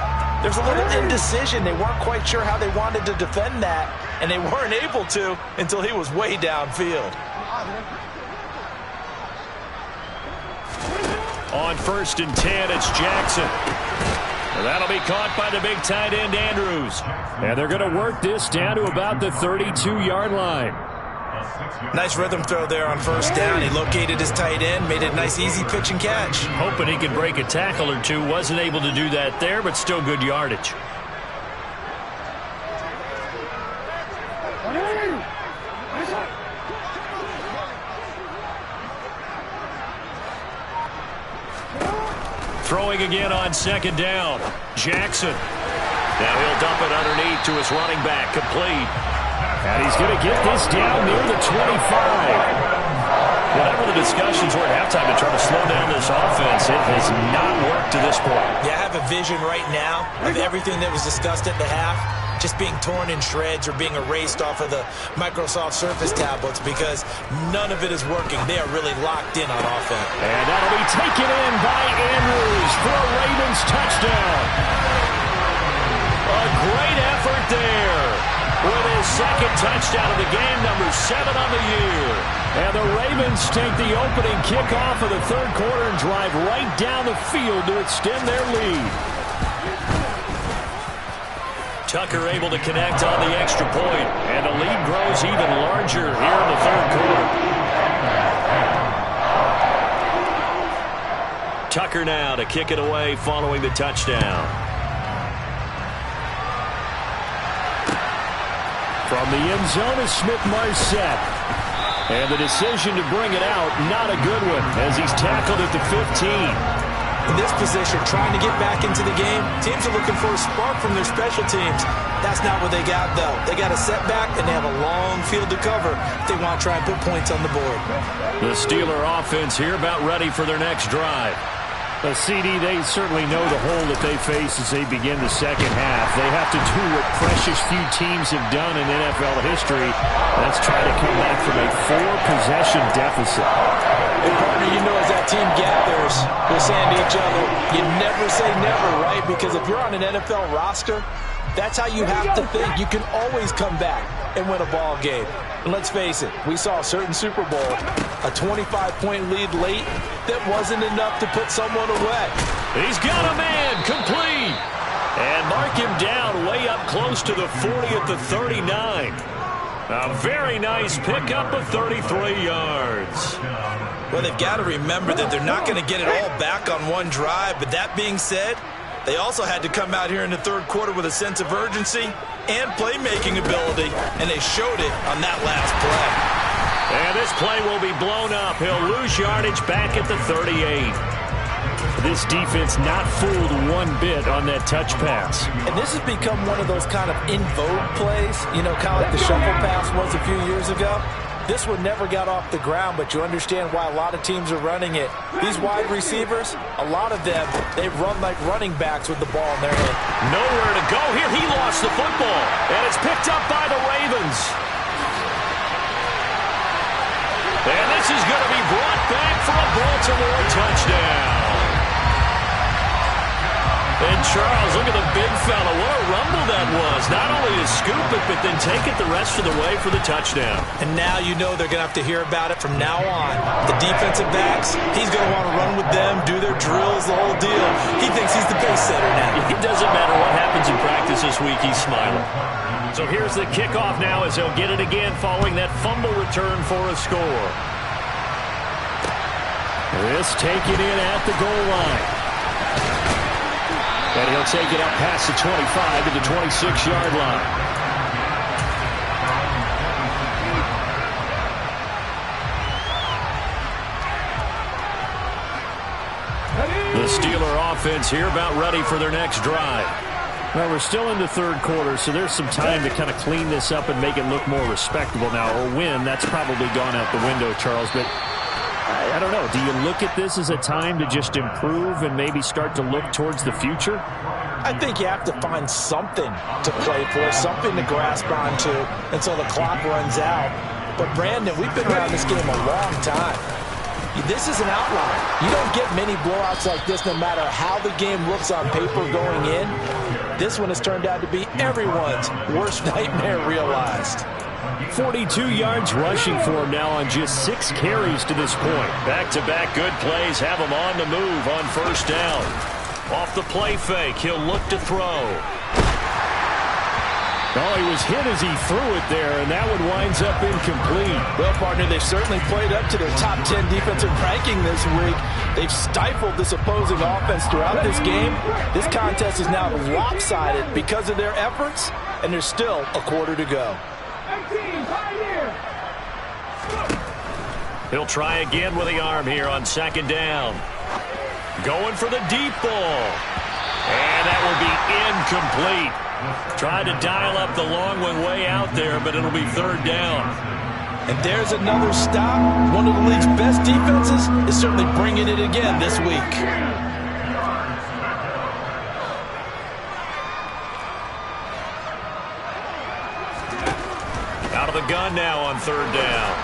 there's a little indecision. They weren't quite sure how they wanted to defend that. And they weren't able to until he was way downfield. On first and 10, it's Jackson. That'll be caught by the big tight end, Andrews. And they're going to work this down to about the 32-yard line. Nice rhythm throw there on first down. He located his tight end, made it a nice, easy pitch and catch. Hoping he could break a tackle or two. Wasn't able to do that there, but still good yardage. Throwing again on second down. Jackson. Now he'll dump it underneath to his running back. Complete. And he's going to get this down near the 25. Whatever the discussions were at halftime to try to slow down this offense, it has not worked to this point. Yeah, I have a vision right now of everything that was discussed at the half just being torn in shreds or being erased off of the Microsoft Surface tablets, because none of it is working. They are really locked in on offense. And that'll be taken in by Andrews for a Ravens touchdown. A great effort there with his second touchdown of the game, number 7 on the year. And the Ravens take the opening kickoff of the third quarter and drive right down the field to extend their lead. Tucker able to connect on the extra point, and the lead grows even larger here in the third quarter. Tucker now to kick it away following the touchdown. From the end zone is Smith-Marsette. And the decision to bring it out, not a good one, as he's tackled at the 15. In this position, trying to get back into the game, teams are looking for a spark from their special teams. That's not what they got, though. They got a setback, and they have a long field to cover if they want to try and put points on the board. The Steeler offense here about ready for their next drive. The CD, they certainly know the hole that they face as they begin the second half. They have to do what precious few teams have done in NFL history. That's try to come back from a 4-possession deficit. And partner, you know, as that team gathers, we're saying to each other, you never say never, right? Because if you're on an NFL roster, that's how you have to think. You can always come back and win a ball game. And let's face it, we saw a certain Super Bowl, a 25-point lead late that wasn't enough to put someone away. He's got a man, complete. And mark him down way up close to the 40 at the 39. A very nice pickup of 33 yards. Well, they've got to remember that they're not going to get it all back on one drive. But that being said, they also had to come out here in the third quarter with a sense of urgency and playmaking ability, and they showed it on that last play. And this play will be blown up. He'll lose yardage back at the 38. This defense not fooled one bit on that touch pass. And this has become one of those kind of in vogue plays, you know, kind of like the shuffle pass was a few years ago. This one never got off the ground, but you understand why a lot of teams are running it. These wide receivers, a lot of them, they run like running backs with the ball in their hand. Nowhere to go here. He lost the football, and it's picked up by the Ravens. And this is going to be brought back for a Baltimore touchdown. And Charles, look at the big fella. What a rumble that was. Not only to scoop it, but then take it the rest of the way for the touchdown. And now you know they're going to have to hear about it from now on. The defensive backs, he's going to want to run with them, do their drills, the whole deal. He thinks he's the base setter now. It doesn't matter what happens in practice this week, he's smiling. So here's the kickoff now as he'll get it again following that fumble return for a score. This taken in at the goal line. And he'll take it up past the 25 to the 26-yard line. The Steeler offense here about ready for their next drive. Well, we're still in the third quarter, so there's some time to kind of clean this up and make it look more respectable now. Or win, that's probably gone out the window, Charles. But I don't know. Do you look at this as a time to just improve and maybe start to look towards the future? I think you have to find something to play for, something to grasp onto until the clock runs out. But, Brandon, we've been around this game a long time. This is an outlier. You don't get many blowouts like this no matter how the game looks on paper going in. This one has turned out to be everyone's worst nightmare realized. 42 yards rushing for him now on just 6 carries to this point. Back-to-back good plays have him on the move on first down. Off the play fake, he'll look to throw. Oh, he was hit as he threw it there, and that one winds up incomplete. Well, partner, they've certainly played up to their top 10 defensive ranking this week. They've stifled this opposing offense throughout this game. This contest is now lopsided because of their efforts, and there's still a quarter to go. He'll try again with the arm here on second down. Going for the deep ball. And that will be incomplete. Tried to dial up the long one way out there, but it'll be third down. And there's another stop. One of the league's best defenses is certainly bringing it again this week. Out of the gun now on third down.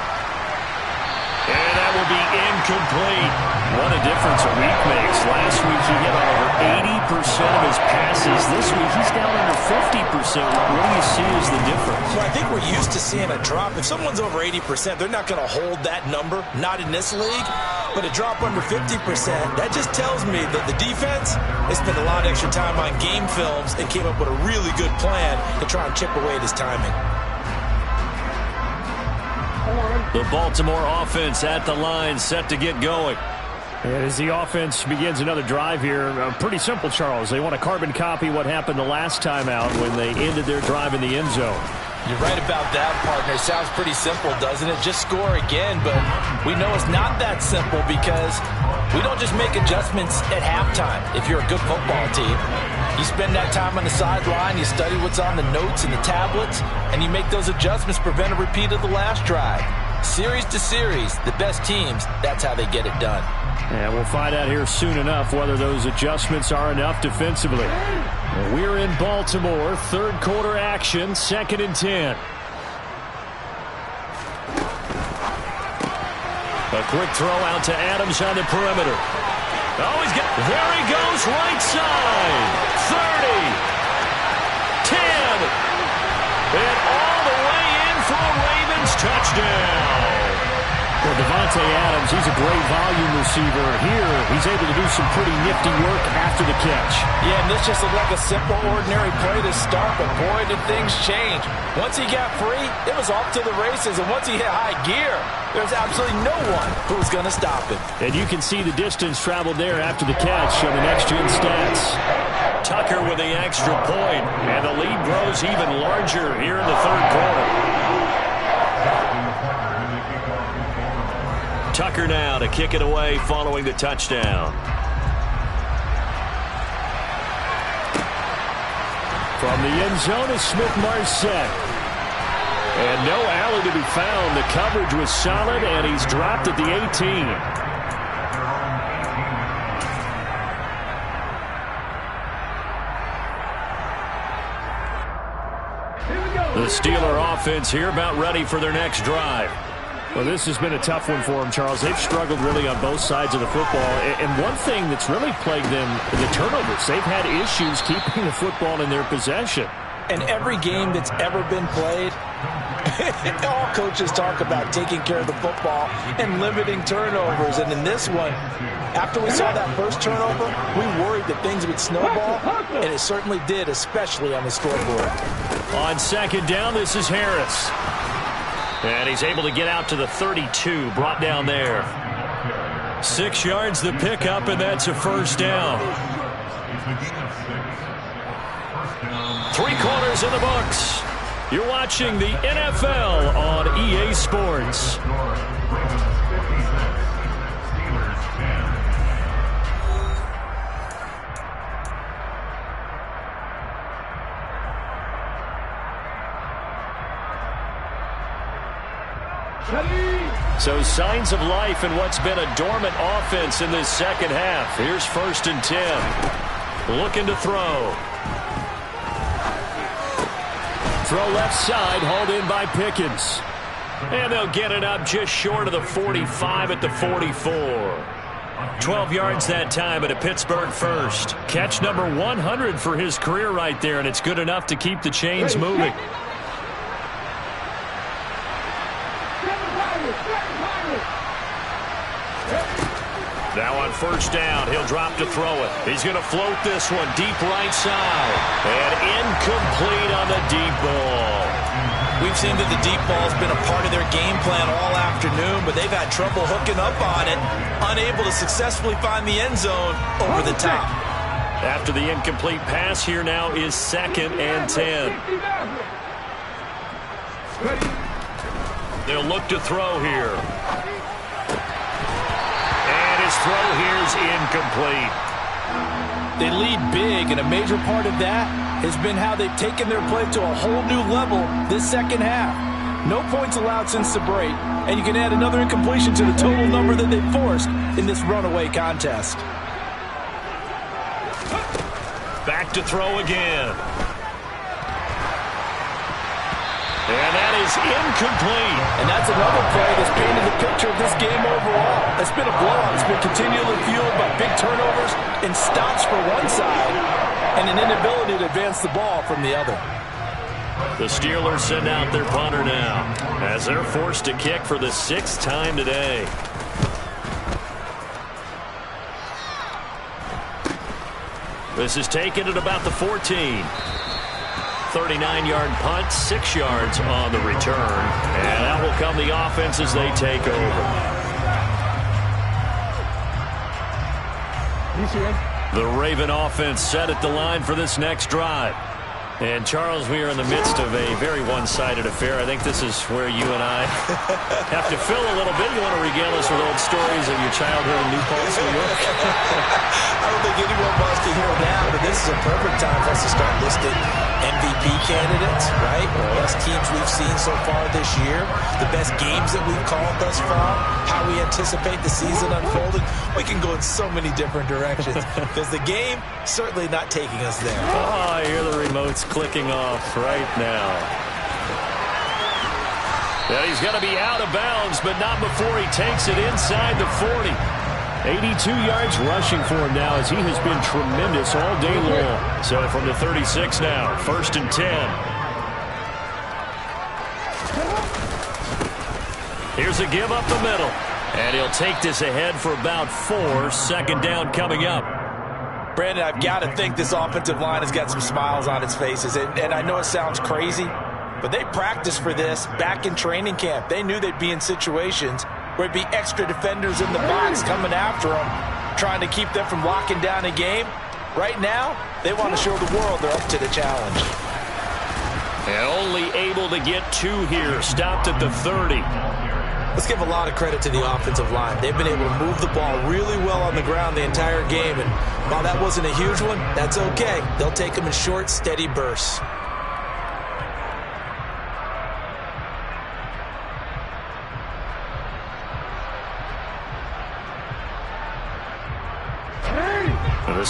And that will be incomplete. What a difference a week makes. Last week he hit on over 80% of his passes. This week he's down under 50%. What do you see as the difference? Well, I think we're used to seeing a drop. If someone's over 80%, they're not going to hold that number. Not in this league. But a drop under 50%, that just tells me that the defense, they spent a lot of extra time on game films and came up with a really good plan to try and chip away at his timing. The Baltimore offense at the line, set to get going. As the offense begins another drive here, pretty simple, Charles. They want to carbon copy what happened the last time out when they ended their drive in the end zone. You're right about that, partner. Sounds pretty simple, doesn't it? Just score again, but we know it's not that simple because we don't just make adjustments at halftime if you're a good football team. You spend that time on the sideline, you study what's on the notes and the tablets, and you make those adjustments, prevent a repeat of the last drive. Series to series, the best teams, that's how they get it done. And we'll find out here soon enough whether those adjustments are enough defensively. We're in Baltimore, third quarter action, 2nd and 10. A quick throw out to Adams on the perimeter. Oh, there he goes, right side. 30. 10. And all the way in for a Ravens touchdown. Well, Davante Adams, he's a great volume receiver. Here, he's able to do some pretty nifty work after the catch. Yeah, and this just looked like a simple, ordinary play to start, but boy, did things change. Once he got free, it was off to the races, and once he hit high gear, there was absolutely no one who was going to stop him. And you can see the distance traveled there after the catch on the next-gen stats. Tucker with the extra point, and the lead grows even larger here in the third quarter. Tucker now to kick it away following the touchdown. From the end zone is Smith-Marsette. And no alley to be found. The coverage was solid, and he's dropped at the 18. The Steeler offense here about ready for their next drive. Well, this has been a tough one for them, Charles. They've struggled really on both sides of the football. And one thing that's really plagued them, the turnovers. They've had issues keeping the football in their possession. And every game that's ever been played, all coaches talk about taking care of the football and limiting turnovers. And in this one, after we saw that first turnover, we worried that things would snowball, and it certainly did, especially on the scoreboard. On second down, this is Harris. And he's able to get out to the 32, brought down there. 6 yards the pickup, and that's a first down. 3 quarters in the books. You're watching the NFL on EA Sports. So signs of life in what's been a dormant offense in this second half. Here's 1st and 10. Looking to throw. Throw left side, hauled in by Pickens. And they'll get it up just short of the 45 at the 44. 12 yards that time at a Pittsburgh first. Catch number 100 for his career right there, and it's good enough to keep the chains moving. Now on 1st down, he'll drop to throw it. He's going to float this one deep right side. And incomplete on the deep ball. We've seen that the deep ball's been a part of their game plan all afternoon, but they've had trouble hooking up on it, unable to successfully find the end zone over the top. After the incomplete pass, here now is 2nd and 10. They'll look to throw here. His throw here's incomplete. They lead big, and a major part of that has been how they've taken their play to a whole new level this second half. No points allowed since the break, and you can add another incompletion to the total number that they've forced in this runaway contest. Back to throw again. And that is incomplete. And that's another play that's painted the picture of this game overall. It's been a blowout. It's been continually fueled by big turnovers and stops for one side and an inability to advance the ball from the other. The Steelers send out their punter now as they're forced to kick for the 6th time today. This is taken at about the 14. 39-yard punt, 6 yards on the return. And that will come the offense as they take over. The Raven offense set at the line for this next drive. And, Charles, we are in the midst of a very one-sided affair. I think this is where you and I have to fill a little bit. You want to regale us with old stories of your childhood in New Paltz, New York? I don't think anyone wants to hear that, but this is a perfect time for us to start listing MVP candidates, right? The best teams we've seen so far this year, the best games that we've called thus far, how we anticipate the season unfolding. We can go in so many different directions because the game certainly not taking us there. Oh, I hear the remotes clicking off right now. Yeah, he's going to be out of bounds, but not before he takes it inside the 40. 82 yards rushing for him now as he has been tremendous all day long. So from the 36 now, 1st and 10. Here's a give up the middle. And he'll take this ahead for about 4. 2nd down coming up. Brandon, I've got to think this offensive line has got some smiles on its faces. And I know it sounds crazy, but they practiced for this back in training camp. They knew they'd be in situations where it'd be extra defenders in the box coming after them, trying to keep them from locking down a game. Right now, they want to show the world they're up to the challenge. And only able to get 2 here. Stopped at the 30. Let's give a lot of credit to the offensive line. They've been able to move the ball really well on the ground the entire game. And while that wasn't a huge one, that's okay. They'll take them in short, steady bursts.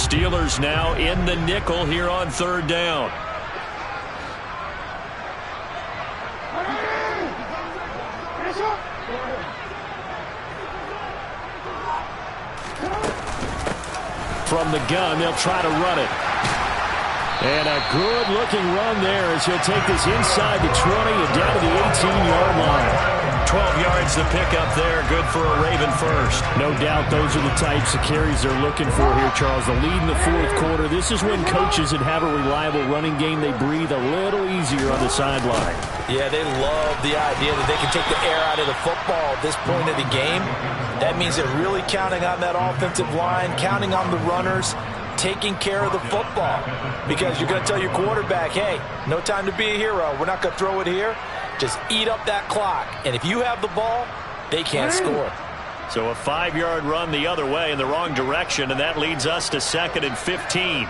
Steelers now in the nickel here on third down. From the gun, they'll try to run it. And a good-looking run there as he'll take this inside the 20 and down to the 18-yard line. 12 yards to pick up there. Good for a Raven first. No doubt those are the types of carries they're looking for here, Charles. The lead in the fourth quarter. This is when coaches that have a reliable running game, they breathe a little easier on the sideline. Yeah, they love the idea that they can take the air out of the football at this point of the game. That means they're really counting on that offensive line, counting on the runners, taking care of the football. Because you're going to tell your quarterback, hey, no time to be a hero. We're not going to throw it here. Just eat up that clock. And if you have the ball, they can't score. So a 5-yard run the other way in the wrong direction, and that leads us to 2nd and 15.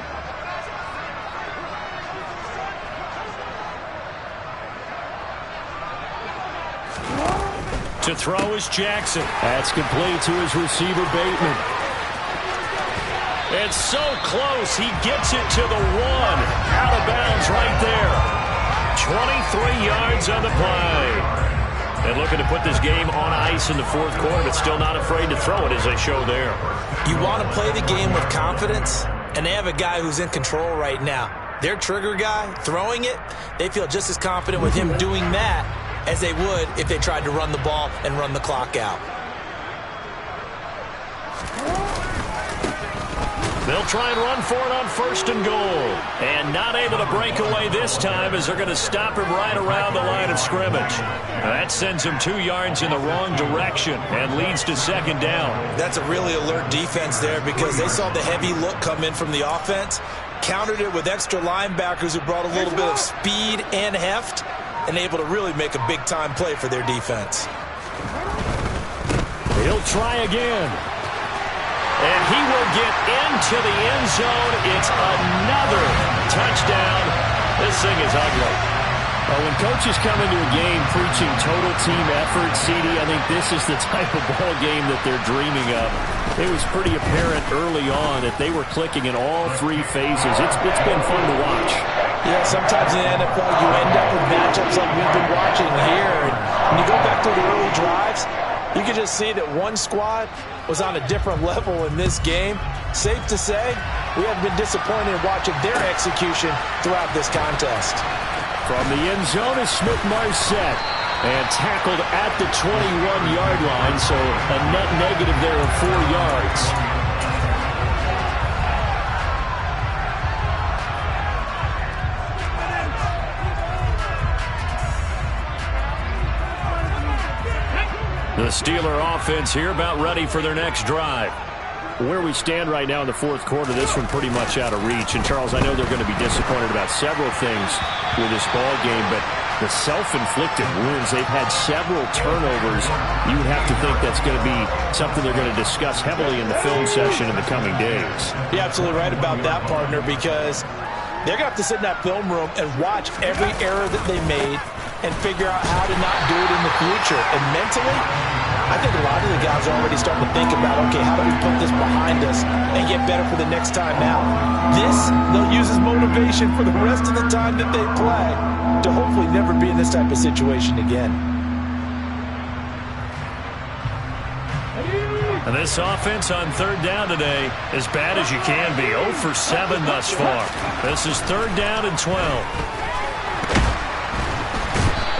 To throw is Jackson. That's complete to his receiver, Bateman. It's so close. He gets it to the 1. Out of bounds right there. 23 yards on the play. And looking to put this game on ice in the fourth quarter, but still not afraid to throw it as they show there. You want to play the game with confidence, and they have a guy who's in control right now. Their trigger guy, throwing it, they feel just as confident with him doing that as they would if they tried to run the ball and run the clock out. They'll try and run for it on 1st and goal. And not able to break away this time as they're going to stop him right around the line of scrimmage. That sends him 2 yards in the wrong direction and leads to 2nd down. That's a really alert defense there because they saw the heavy look come in from the offense, countered it with extra linebackers who brought a little bit of speed and heft, and able to really make a big-time play for their defense. He'll try again. And he will get into the end zone. It's another touchdown. This thing is ugly. Well, when coaches come into a game preaching total team effort, CD, I think this is the type of ball game that they're dreaming of. It was pretty apparent early on that they were clicking in all 3 phases. It's been fun to watch. Yeah, sometimes in the NFL you end up with matchups like we've been watching here. And when you go back to the early drives, you can just see that one squad was on a different level in this game. Safe to say, we have been disappointed in watching their execution throughout this contest. From the end zone is Smith-Marset. And tackled at the 21-yard line, so a net negative there of 4 yards. The Steeler offense here about ready for their next drive. Where we stand right now in the fourth quarter, this one pretty much out of reach. And, Charles, I know they're going to be disappointed about several things with this ball game, but the self-inflicted wounds, they've had several turnovers. You would have to think that's going to be something they're going to discuss heavily in the film session in the coming days. You're absolutely right about that, partner, because they're going to have to sit in that film room and watch every error that they made and figure out how to not do it in the future. And mentally, I think a lot of the guys are already starting to think about, okay, how do we put this behind us and get better for the next time out? This, they'll use as motivation for the rest of the time that they play to hopefully never be in this type of situation again. And this offense on 3rd down today, as bad as you can be. 0 for 7 thus far. This is 3rd down and 12.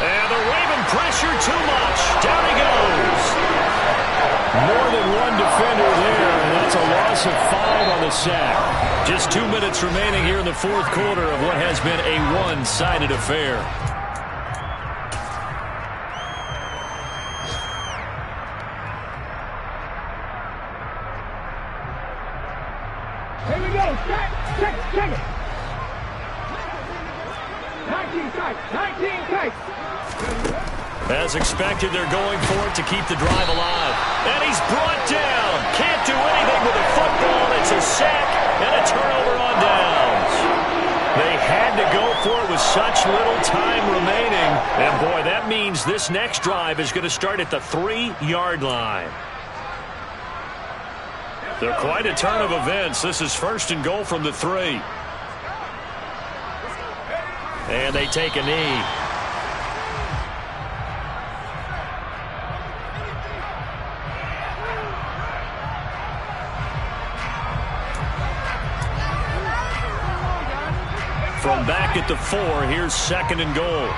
And the Raven pressure too much. Down he goes. More than one defender there, and that's a loss of 5 on the sack. Just 2 minutes remaining here in the fourth quarter of what has been a one-sided affair. Here we go. Check it. 19 tight. As expected, they're going for it to keep the drive alive. And he's brought down. Can't do anything with a football. It's a sack and a turnover on downs. They had to go for it with such little time remaining. And, boy, that means this next drive is going to start at the 3-yard line. They're quite a turn of events. This is 1st and goal from the 3. And they take a knee. From back at the 4, here's 2nd and goal.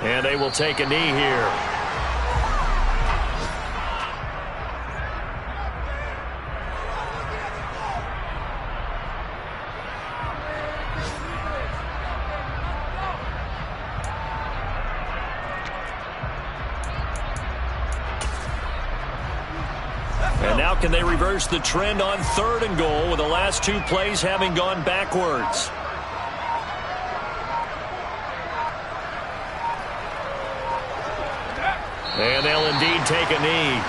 And they will take a knee here. And now can they reverse the trend on 3rd and goal with the last 2 plays having gone backwards? And they'll indeed take a knee.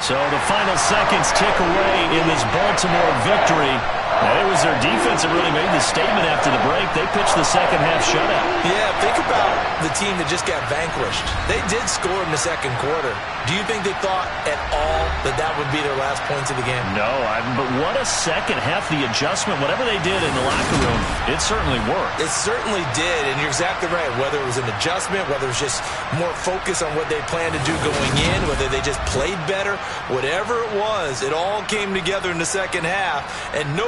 So the final seconds tick away in this Baltimore victory. And it was their defense that really made the statement after the break. They pitched the second half shutout. Yeah, think about the team that just got vanquished. They did score in the 2nd quarter. Do you think they thought at all that that would be their last points of the game? No, but what a second half. The adjustment, whatever they did in the locker room, it certainly worked. It certainly did, and you're exactly right. Whether it was an adjustment, whether it was just more focus on what they planned to do going in, whether they just played better, whatever it was, it all came together in the second half, and no